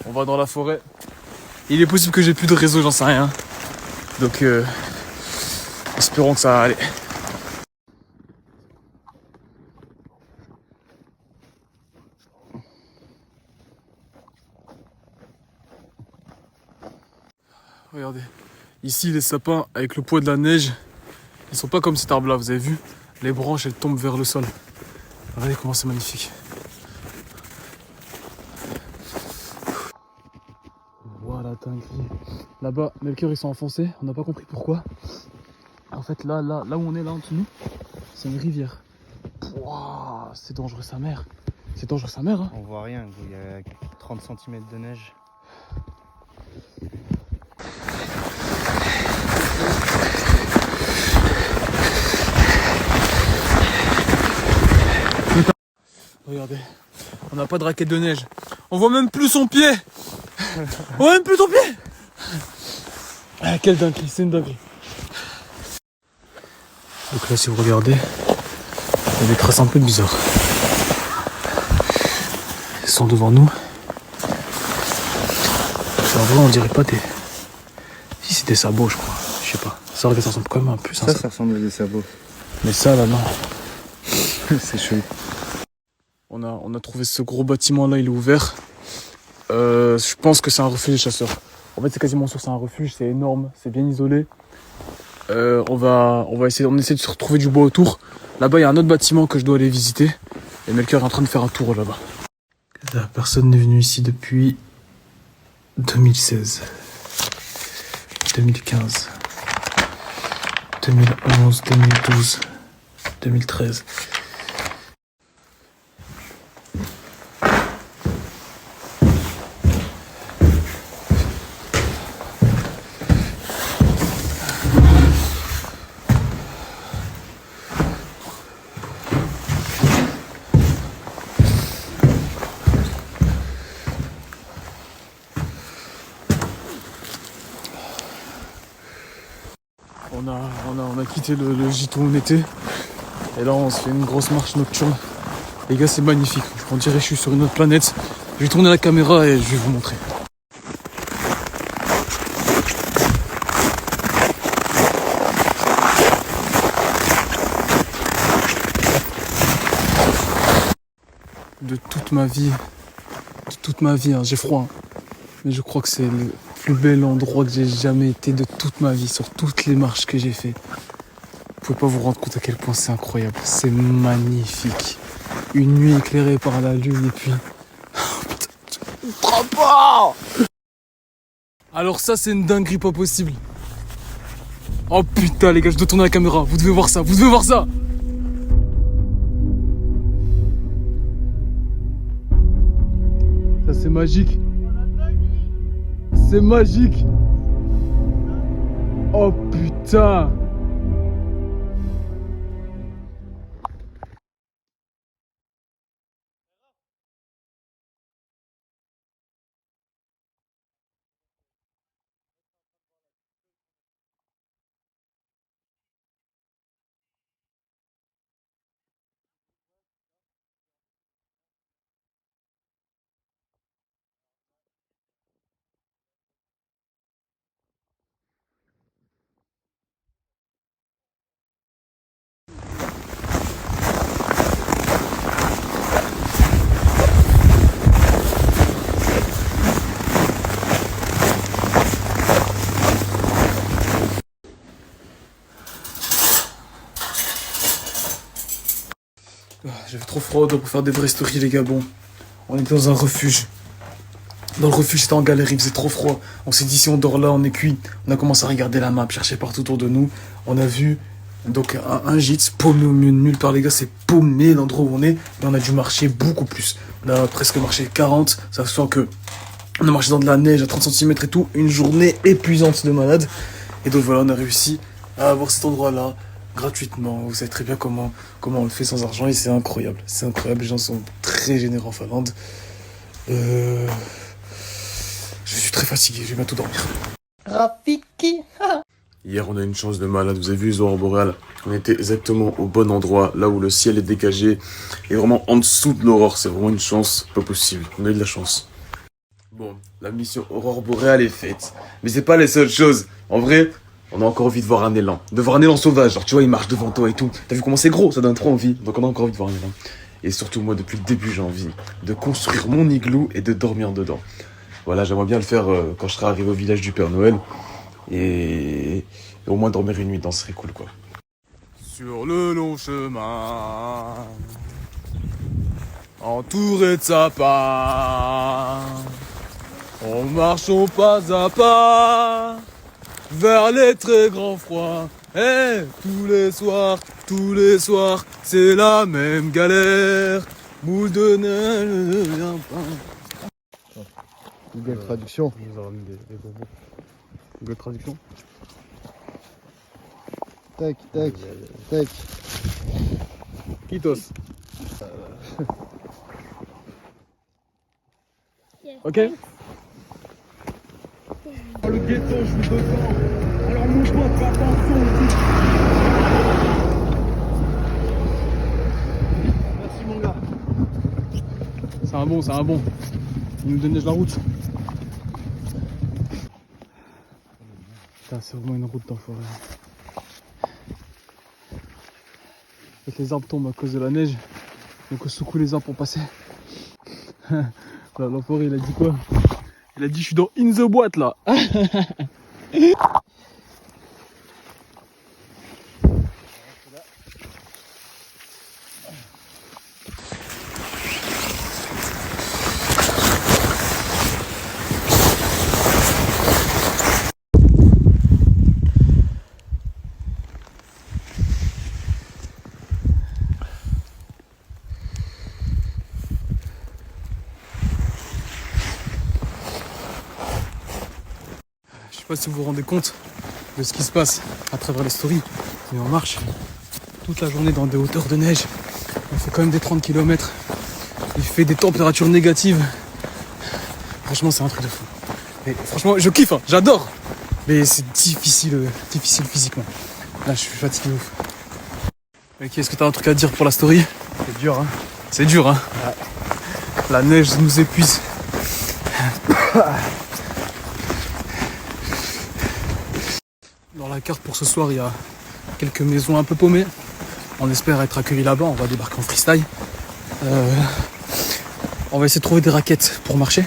On va dans la forêt. Il est possible que j'ai plus de réseau, j'en sais rien. Donc espérons que ça va aller. Regardez, ici les sapins avec le poids de la neige, ils sont pas comme cet arbre là, vous avez vu? Les branches elles tombent vers le sol. Regardez comment c'est magnifique. Voilà, dinguerie. Là-bas, Melchior ils sont enfoncés, on n'a pas compris pourquoi. En fait là où on est là en dessous de nous, c'est une rivière. Wow, c'est dangereux sa mère. C'est dangereux sa mère hein. On voit rien, il y a 30 cm de neige. Regardez, on n'a pas de raquette de neige. On voit même plus son pied. On voit même plus ton pied. Ah, quelle dinguerie, c'est une dinguerie. Donc là, si vous regardez, il y a des traces un peu bizarres. Ils sont devant nous. En vrai, on dirait pas des... Si, c'est des sabots, je crois. Je sais pas. Ça ressemble quand même un peu. Ça ressemble à des sabots. Mais ça, là, non. C'est chaud. On a trouvé ce gros bâtiment là, il est ouvert. Je pense que c'est un refuge des chasseurs. En fait c'est quasiment sûr c'est un refuge, c'est énorme, c'est bien isolé. On essaie de se retrouver du bois autour. Là-bas il y a un autre bâtiment que je dois aller visiter. Et Melchior est en train de faire un tour là-bas. Personne n'est venu ici depuis 2016, 2015, 2011, 2012, 2013. On a quitté le gîte où on était. Et là on se fait une grosse marche nocturne. Les gars c'est magnifique. On dirait que je suis sur une autre planète. Je vais tourner la caméra et je vais vous montrer. De toute ma vie, hein, j'ai froid. Hein. Mais je crois que c'est le plus bel endroit que j'ai jamais été de toute ma vie, sur toutes les marches que j'ai fait. Vous pouvez pas vous rendre compte à quel point c'est incroyable. C'est magnifique. Une nuit éclairée par la lune et puis... Trop fort! Alors ça c'est une dinguerie pas possible. Oh putain les gars, je dois tourner la caméra. Vous devez voir ça, vous devez voir ça! Ça c'est magique. c'est magique. Oh putain. J'avais trop froid pour faire des vraies stories les gars. Bon, on était dans un refuge. Dans le refuge c'était en galère, il faisait trop froid. On s'est dit si on dort là on est cuit. On a commencé à regarder la map, chercher partout autour de nous. On a vu donc un gîte paumé au milieu de nulle part les gars. C'est paumé l'endroit où on est. Et on a dû marcher beaucoup plus. On a presque marché 40. Ça se sent que on a marché dans de la neige à 30 cm et tout. Une journée épuisante de malade. Et donc voilà, on a réussi à avoir cet endroit là gratuitement. Vous savez très bien comment on le fait sans argent et c'est incroyable. C'est incroyable, les gens sont très généreux en Finlande. Je suis très fatigué, je vais bientôt dormir. Rafiki. Hier, on a une chance de malade. Vous avez vu les aurores boréales? On était exactement au bon endroit, là où le ciel est dégagé et vraiment en dessous de l'aurore. C'est vraiment une chance pas possible. On a eu de la chance. Bon, la mission aurore boréale est faite. Mais c'est pas les seules choses. En vrai, on a encore envie de voir un élan. De voir un élan sauvage. Genre, tu vois, il marche devant toi et tout. T'as vu comment c'est gros? Ça donne trop envie. Donc on a encore envie de voir un élan. Et surtout, moi, depuis le début, j'ai envie de construire mon igloo et de dormir dedans. Voilà, j'aimerais bien le faire quand je serai arrivé au village du Père Noël. Et au moins dormir une nuit dedans, ce serait cool, quoi. Sur le long chemin, entouré de sapins, en marchant pas à pas vers les très grands froids. Et tous les soirs, c'est la même galère. Boule de neige, un pain. Google Traduction. Google Traduction. Tac, tac, tac. Kitos. Ok. Le ghetto, je suis dedans. Alors mon pote, fais attention aussi. Merci mon gars. C'est un bon. Il nous déneige la route. Putain, c'est vraiment une route d'enfoiré. En fait, les arbres tombent à cause de la neige. Donc on secoue les arbres pour passer. L'enfoiré il a dit quoi? Il a dit je suis dans In the boîte là. Je sais pas si vous vous rendez compte de ce qui se passe à travers les stories, mais on marche toute la journée dans des hauteurs de neige. On fait quand même des 30 km. Il fait des températures négatives. Franchement, c'est un truc de fou. Mais franchement, je kiffe, hein, j'adore. Mais c'est difficile physiquement. Là, je suis fatigué ouf. Ok, est-ce que t'as un truc à dire pour la story? C'est dur, hein. C'est dur, hein. Ouais. La neige nous épuise. Dans la carte pour ce soir, il y a quelques maisons un peu paumées. On espère être accueillis là-bas, on va débarquer en freestyle. On va essayer de trouver des raquettes pour marcher,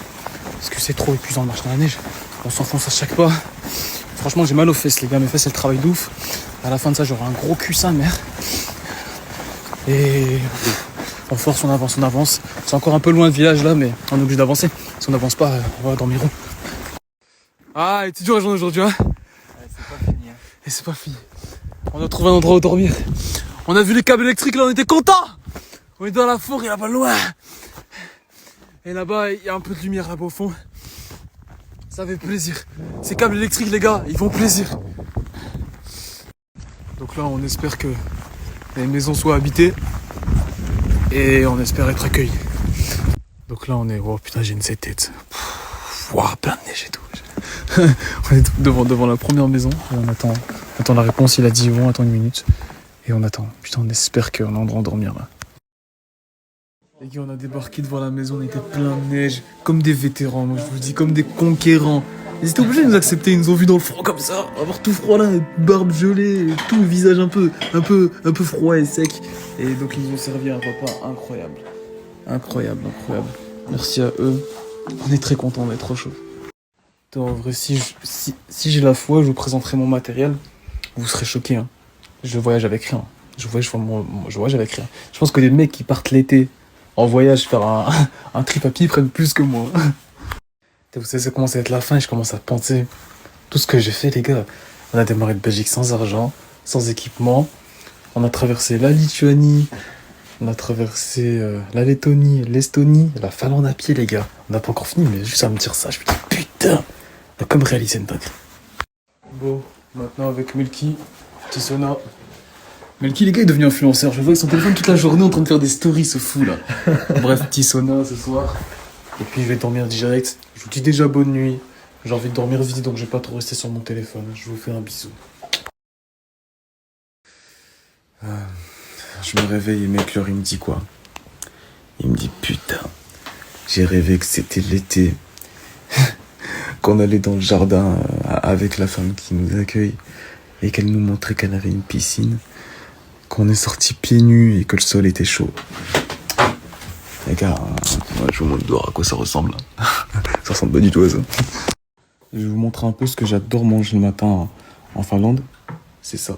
parce que c'est trop épuisant de marcher dans la neige. On s'enfonce à chaque pas. Franchement, j'ai mal aux fesses, les gars, mes fesses elles travaillent d'ouf. À la fin de ça, j'aurai un gros cul sa mère. Et on force, on avance. C'est encore un peu loin le village là, mais on est obligé d'avancer. Si on n'avance pas, on va dormir où? Ah, c'est dur la journée aujourd'hui, hein. Et c'est pas fini. On a trouvé un endroit où dormir. On a vu les câbles électriques là, on était contents. On est dans la forêt là-bas loin. Et là-bas, il y a un peu de lumière là-bas au fond. Ça fait plaisir. Ces câbles électriques, les gars, ils font plaisir. Donc là, on espère que les maisons soient habitées. Et on espère être accueillis. Donc là, on est... Oh putain, j'ai une cette tête. Wow, plein de neige et tout. On est devant la première maison. Et on attend la réponse. Il a dit bon, attends une minute. Et on attend. Putain, on espère qu'on a un endroit à dormir là. Les gars, on a débarqué devant la maison. On était plein de neige. Comme des vétérans. Moi, je vous dis, comme des conquérants. Ils étaient obligés de nous accepter. Ils nous ont vus dans le froid comme ça. Avoir tout froid là. Barbe gelée. Tout le visage un peu froid et sec. Et donc, ils nous ont servi un repas incroyable. Incroyable. Merci à eux. On est très contents, on est trop chaud. En vrai, si j'ai la foi, je vous présenterai mon matériel. Vous serez choqués. Hein. Je voyage avec rien. Je voyage avec rien. Je pense que les mecs qui partent l'été en voyage faire un trip à pied prennent plus que moi. Vous savez, ça commence à être la fin et je commence à penser tout ce que j'ai fait, les gars. On a démarré de Belgique sans argent, sans équipement. On a traversé la Lituanie. On a traversé la Lettonie, l'Estonie, la Finlande à pied, les gars. On n'a pas encore fini, mais juste à me dire ça, je me dis putain, on a comme réalisé une dinguerie. Bon, maintenant avec Melky, Tissona. Melky, les gars, il est devenu influenceur. Je vois avec son téléphone toute la journée en train de faire des stories, ce fou là. Bref, Tissona ce soir. Et puis je vais dormir direct. Je vous dis déjà bonne nuit. J'ai envie de dormir vite, donc je vais pas trop rester sur mon téléphone. Je vous fais un bisou. Je me réveille et mec, il me dit quoi? Il me dit putain, j'ai rêvé que c'était l'été, qu'on allait dans le jardin avec la femme qui nous accueille et qu'elle nous montrait qu'elle avait une piscine, qu'on est sortis pieds nus et que le sol était chaud. Les gars, je vous montre dehors à quoi ça ressemble. Ça ressemble pas du tout à ça. Je vais vous montrer un peu ce que j'adore manger le matin en Finlande. C'est ça,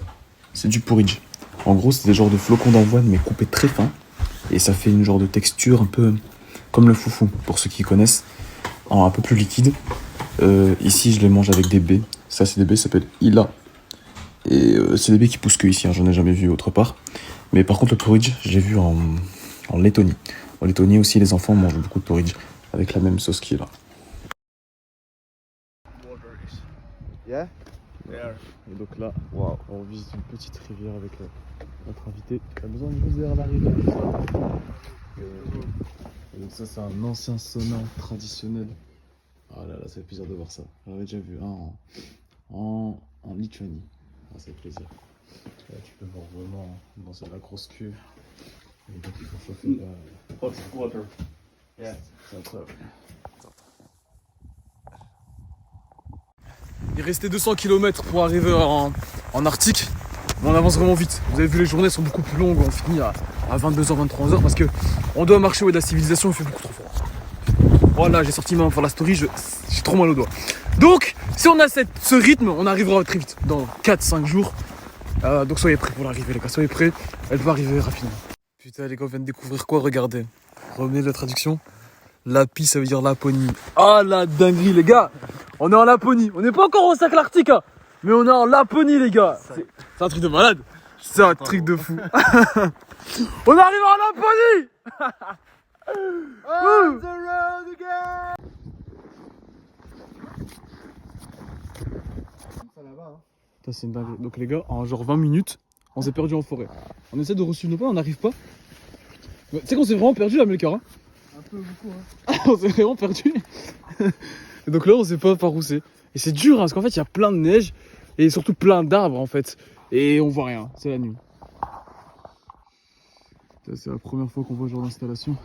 c'est du porridge. En gros, c'est des genres de flocons d'avoine, mais coupés très fins. Et ça fait une genre de texture un peu comme le foufou, pour ceux qui connaissent, un peu plus liquide. Ici, je les mange avec des baies. Ça, c'est des baies, ça s'appelle Ila. Et c'est des baies qui poussent que ici, hein, j'en ai jamais vu autre part. Mais par contre, le porridge, j'ai vu en Lettonie. En Lettonie aussi, les enfants mangent beaucoup de porridge, avec la même sauce qui est là. Yeah? Et donc là, on visite une petite rivière avec notre invité. La maison est juste derrière la rivière. Et donc ça, c'est un ancien sauna traditionnel. Ah là là, ça fait plaisir de voir ça. J'avais déjà vu un en Lituanie. Ah, ça fait plaisir. Là, tu peux voir vraiment dans la grosse cuve. Et donc il faut chauffer la... Hot water. Yeah. C'est incroyable. Il restait 200 km pour arriver en Arctique. Mais on avance vraiment vite. Vous avez vu, les journées sont beaucoup plus longues. On finit à 22h, 23h parce que on doit marcher de la civilisation. Il fait beaucoup trop froid. Voilà, j'ai sorti ma main pour la story. J'ai trop mal aux doigts. Donc, si on a ce rythme, on arrivera très vite. Dans 4-5 jours. Donc soyez prêts pour l'arrivée, les gars. Soyez prêts. Elle va arriver rapidement. Putain, les gars, on vient de découvrir quoi? Regardez. Revenez de la traduction. Lapi, ça veut dire Laponie. Ah la dinguerie, les gars. On est en Laponie. On n'est pas encore au cercle arctique, hein, mais on est en Laponie, les gars. C'est un truc de malade. C'est un truc de fou. On arrive en Laponie. On the road again. C'est une dinguerie. Donc les gars, en genre 20 minutes, on s'est perdu en forêt. On essaie de resuivre nos pas, on n'arrive pas. Tu sais qu'on s'est vraiment perdu là, Melkar, hein. Un peu beaucoup, hein. On s'est vraiment perdu. Et donc là, on sait pas par où c'est. Et c'est dur, hein, parce qu'en fait, il y a plein de neige et surtout plein d'arbres en fait. Et on voit rien, c'est la nuit. C'est la première fois qu'on voit ce genre d'installation.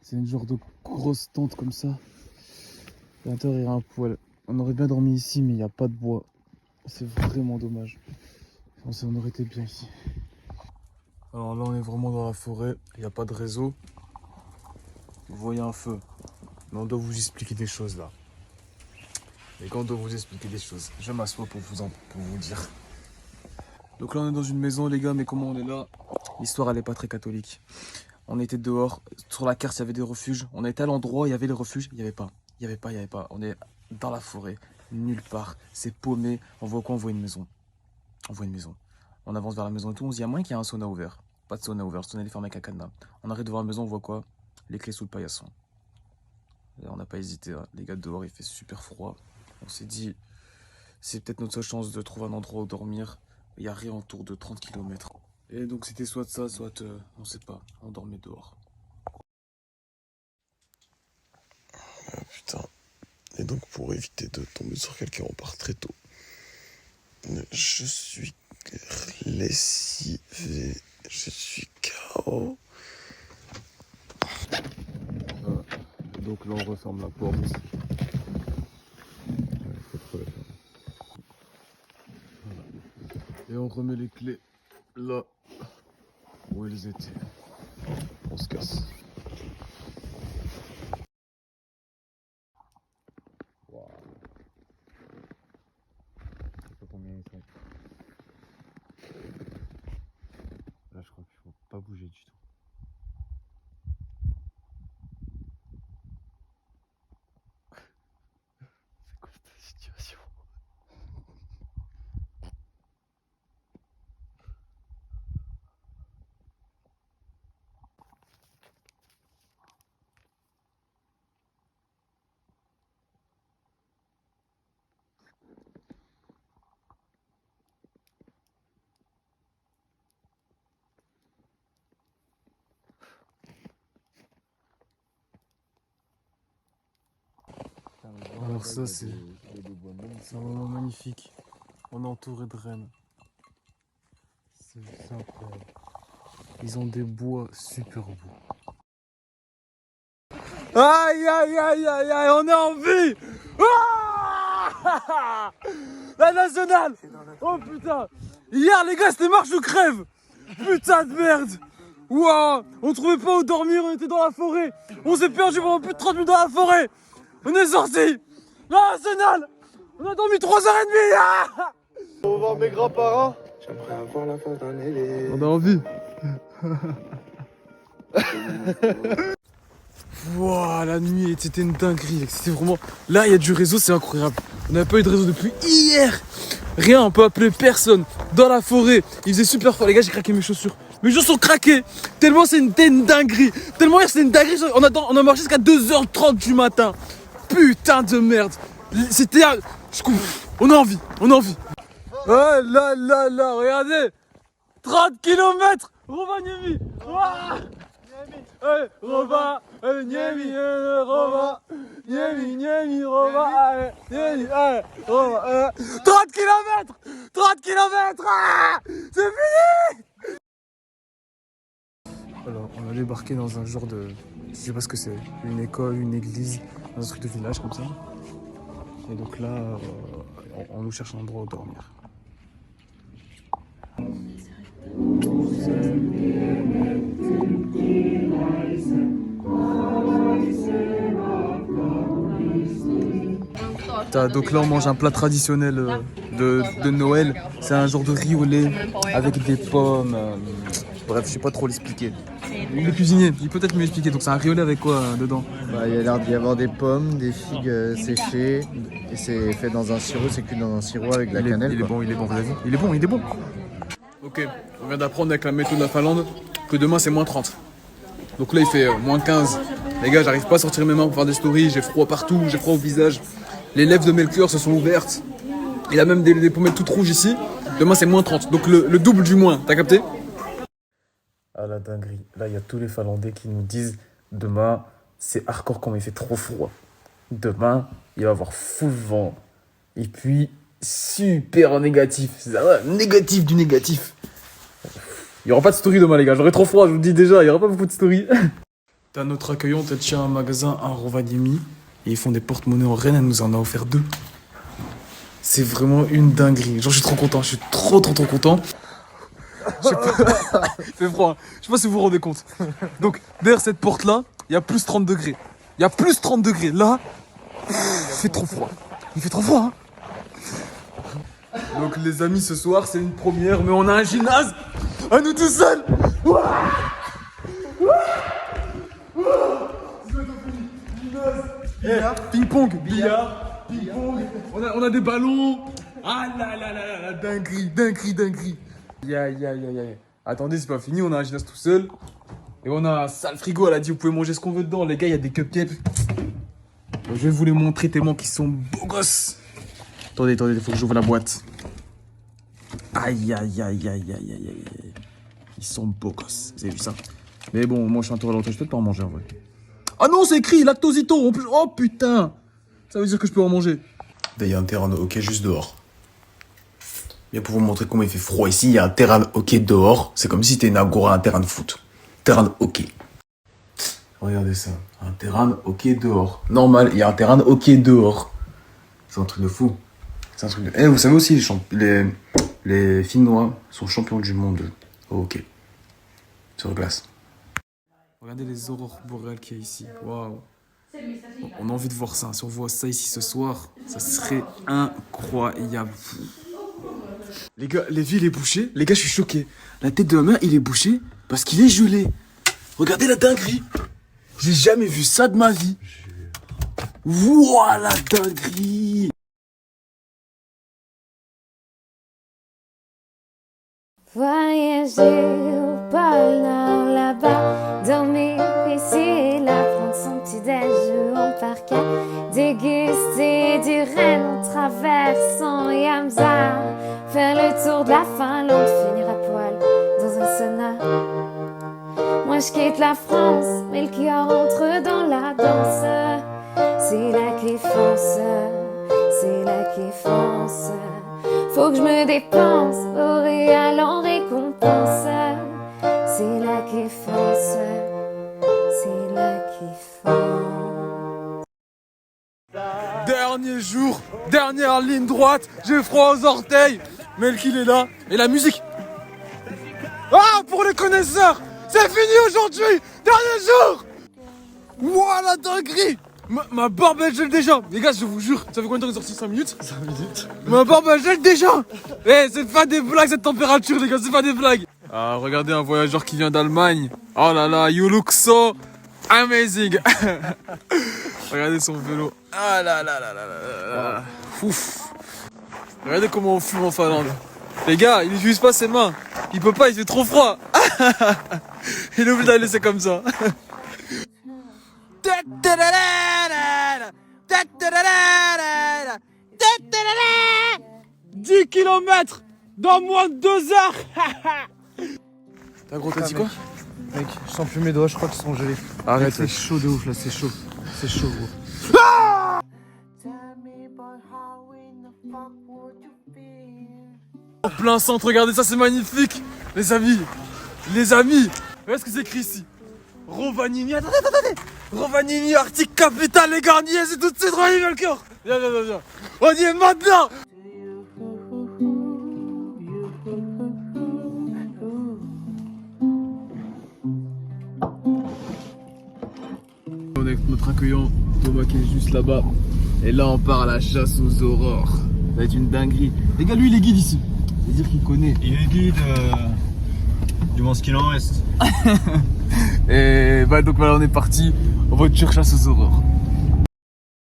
C'est une genre de grosse tente comme ça. À l'intérieur, il y a un poêle. On aurait bien dormi ici, mais il n'y a pas de bois. C'est vraiment dommage. On aurait été bien ici. Alors là, on est vraiment dans la forêt. Il n'y a pas de réseau. Vous voyez un feu. Mais on doit vous expliquer des choses là. Et quand on doit vous expliquer des choses, je m'assois pour vous dire. Donc là, on est dans une maison, les gars, mais comment on est là? L'histoire, elle est pas très catholique. On était dehors. Sur la carte, il y avait des refuges. On était à l'endroit où il y avait les refuges. Il n'y avait pas. Il n'y avait pas. On est dans la forêt. Nulle part. C'est paumé. On voit quoi? On voit une maison. On voit une maison. On avance vers la maison et tout. On se dit, à moins qu'il y ait un sauna ouvert. Pas de sauna ouvert. Le sauna est fermé avec un cadenas. On arrive devant la maison, on voit quoi? Les clés sous le paillasson. Et on n'a pas hésité, hein. Les gars, dehors, il fait super froid. On s'est dit, c'est peut-être notre seule chance de trouver un endroit où dormir. Il n'y a rien autour de 30 km. Et donc c'était soit ça, soit on sait pas, on dormait dehors. Ah putain. Et donc pour éviter de tomber sur quelqu'un, on part très tôt. Je suis lessivé, je suis KO. Donc là on referme la porte. Et on remet les clés là où elles étaient. On se casse. Wow. Je sais pas combien ils sont. Là je crois qu'il faut pas bouger du tout. C'est quoi cette situation? Alors ça c'est un moment magnifique. On est entouré de rennes. C'est incroyable. Ils ont des bois super beaux. Aïe aïe aïe aïe aïe, on est en vie. Ah la nationale. Oh putain. Hier les gars c'était marche ou crève. Putain de merde. Waouh. On trouvait pas où dormir, on était dans la forêt. On s'est perdu pendant plus de 30 minutes dans la forêt. On est sorti. La nationale. On a dormi 3h30. Ah On va voir mes grands-parents. J'aimerais avoir la face d'un élève. on a envie. Wouah, la nuit, c'était une dinguerie. C'était vraiment... Là, il y a du réseau, c'est incroyable. On n'avait pas eu de réseau depuis hier. Rien, on peut appeler personne. Dans la forêt, il faisait super froid. Les gars, j'ai craqué mes chaussures. Mes chaussures sont craquées. Tellement c'était une dinguerie. Tellement hier, c'était une dinguerie. On a marché jusqu'à 2h30 du matin. Putain de merde. C'était... On a envie, on a envie. Oh là là là, regardez. 30 km. Rovaniemi. Ouah. Rova, Niemi, Rova, Niemi, Rova, Niemi, Rova, 30 km 30 km c'est fini. Alors, on a débarqué dans un genre de... Je sais pas ce que c'est. Une école, une église, dans un truc de village comme ça. Et donc là, on nous cherche un endroit où dormir. Donc là on mange un plat traditionnel de Noël. C'est un genre de riz au lait avec des pommes. Bref, je sais pas trop l'expliquer. Il est cuisinier, il peut peut-être mieux expliquer. Donc c'est un riz au lait avec quoi dedans? Il y a l'air d'y avoir des pommes, des figues séchées. Et c'est fait dans un sirop, c'est cuit dans un sirop avec de la cannelle. Il est bon, vous avez vu? Il est bon, il est bon. Ok, on vient d'apprendre avec la météo de la Finlande que demain c'est moins 30. Donc là il fait moins 15. Les gars, j'arrive pas à sortir mes mains pour faire des stories. J'ai froid partout, j'ai froid au visage. Les lèvres de Melchior se sont ouvertes. Il a même des pommettes toutes rouges ici. Demain c'est moins 30, donc le double du moins, t'as capté? Ah la dinguerie, là il y a tous les Finlandais qui nous disent demain c'est hardcore comme il fait trop froid. Demain il va y avoir full vent. Et puis super négatif, c'est ça, négatif du négatif. Il y aura pas de story demain les gars, j'aurai trop froid, je vous le dis déjà, il y aura pas beaucoup de story. T'as notre accueillante, elle tient un magasin à Rovaniemi. Et ils font des porte-monnaies en Rennes, elle nous en a offert 2. C'est vraiment une dinguerie. Genre je suis trop content, je suis trop content. Il fait froid, je sais pas si vous vous rendez compte. Donc derrière cette porte là, il y a plus 30 degrés. Il y a plus 30 degrés. Là, il fait trop froid. Il fait trop froid. Hein. Donc les amis, ce soir c'est une première, mais on a un gymnase à nous tout seuls. Ping-pong, billard, ping-pong, on a des ballons. Ah là là là là, dinguerie. Attendez, c'est pas fini, on a un gymnase tout seul. Et on a un sale frigo, elle a dit vous pouvez manger ce qu'on veut dedans. Les gars, il y a des cupcakes. Je vais vous les montrer tellement qu'ils sont beaux gosses. Attendez, faut que j'ouvre la boîte. Aïe, aïe, aïe, aïe, aïe, aïe, aïe. Ils sont beaux gosses, vous avez vu ça? Mais bon, moi je suis intolérant, je peux pas en manger en vrai. Ah non, c'est écrit lactosito en plus. Oh putain, ça veut dire que je peux en manger. Il y a un terrain de hockey juste dehors. Bien pour vous montrer comment il fait froid ici, il y a un terrain de hockey dehors. C'est comme si t'es une agora, un terrain de foot. Terrain de hockey. Regardez ça, un terrain de hockey dehors. Normal, il y a un terrain de hockey dehors. C'est un truc de fou. C'est un truc de... Eh, vous savez aussi, les Finnois sont champions du monde au hockey. Sur glace. Regardez les aurores boréales qu'il y a ici. Waouh. On a envie de voir ça. Si on voit ça ici ce soir, ça serait incroyable. Les gars, l'évier il est bouché. Les gars, je suis choqué. La tête de ma mère, il est bouché parce qu'il est gelé. Regardez la dinguerie. J'ai jamais vu ça de ma vie. Wouah, la dinguerie. Voyager au pôle Nord là-bas, dormir ici, là, prendre son petit déj en parquet, déguster du Renne en traversant Yamza, faire le tour de la Finlande, finir à poil dans un sauna. Moi je quitte la France, mais le cœur entre dans la danse. C'est là qu'il fonce, c'est là qu'il fonce. Faut que je me dépense, au réel en récompense. C'est là qu'il fonce, c'est là qu'il fonce. Dernier jour, dernière ligne droite, j'ai froid aux orteils. Melkil est là, et la musique. Ah, pour les connaisseurs, c'est fini aujourd'hui, dernier jour. Ouah, la dinguerie. Ma barbe elle gèle déjà. Les gars, je vous jure, ça fait combien de temps que c'est sorti? 5 minutes? 5 minutes. Ma barbe elle gèle déjà. Eh, c'est pas des blagues cette température les gars, c'est pas des blagues. Ah, regardez un voyageur qui vient d'Allemagne. Oh là là, you look so amazing. Regardez son vélo. Ah là là là là là là. Ouf. Regardez comment on fume en Finlande. Les gars, il n'utilise pas ses mains. Il peut pas, il fait trop froid. Il oublie d'aller laisser comme ça. 10 km dans moins de 2 heures. T'as gros, t'as dit quoi? Mec, je sens plus mes doigts, je crois qu'ils sont gelés. Arrête, c'est chaud de ouf là, c'est chaud. C'est chaud gros. Ah en plein centre, regardez ça, c'est magnifique. Les amis, regardez ce que c'est écrit ici. Rovaniemi, attendez. Rovaniemi, Arctic Capital, les garniers, c'est tout de suite Rovaniemi le cœur. Viens. On y est maintenant. On est avec notre accueillant Thomas qui est juste là-bas. Et là on part à la chasse aux aurores. Ça va être une dinguerie. Les gars, lui il est guide ici. C'est-à-dire qu'il connaît. Il est guide du moins ce qu'il en reste. Et bah donc voilà, on est parti en voiture chasse aux aurores.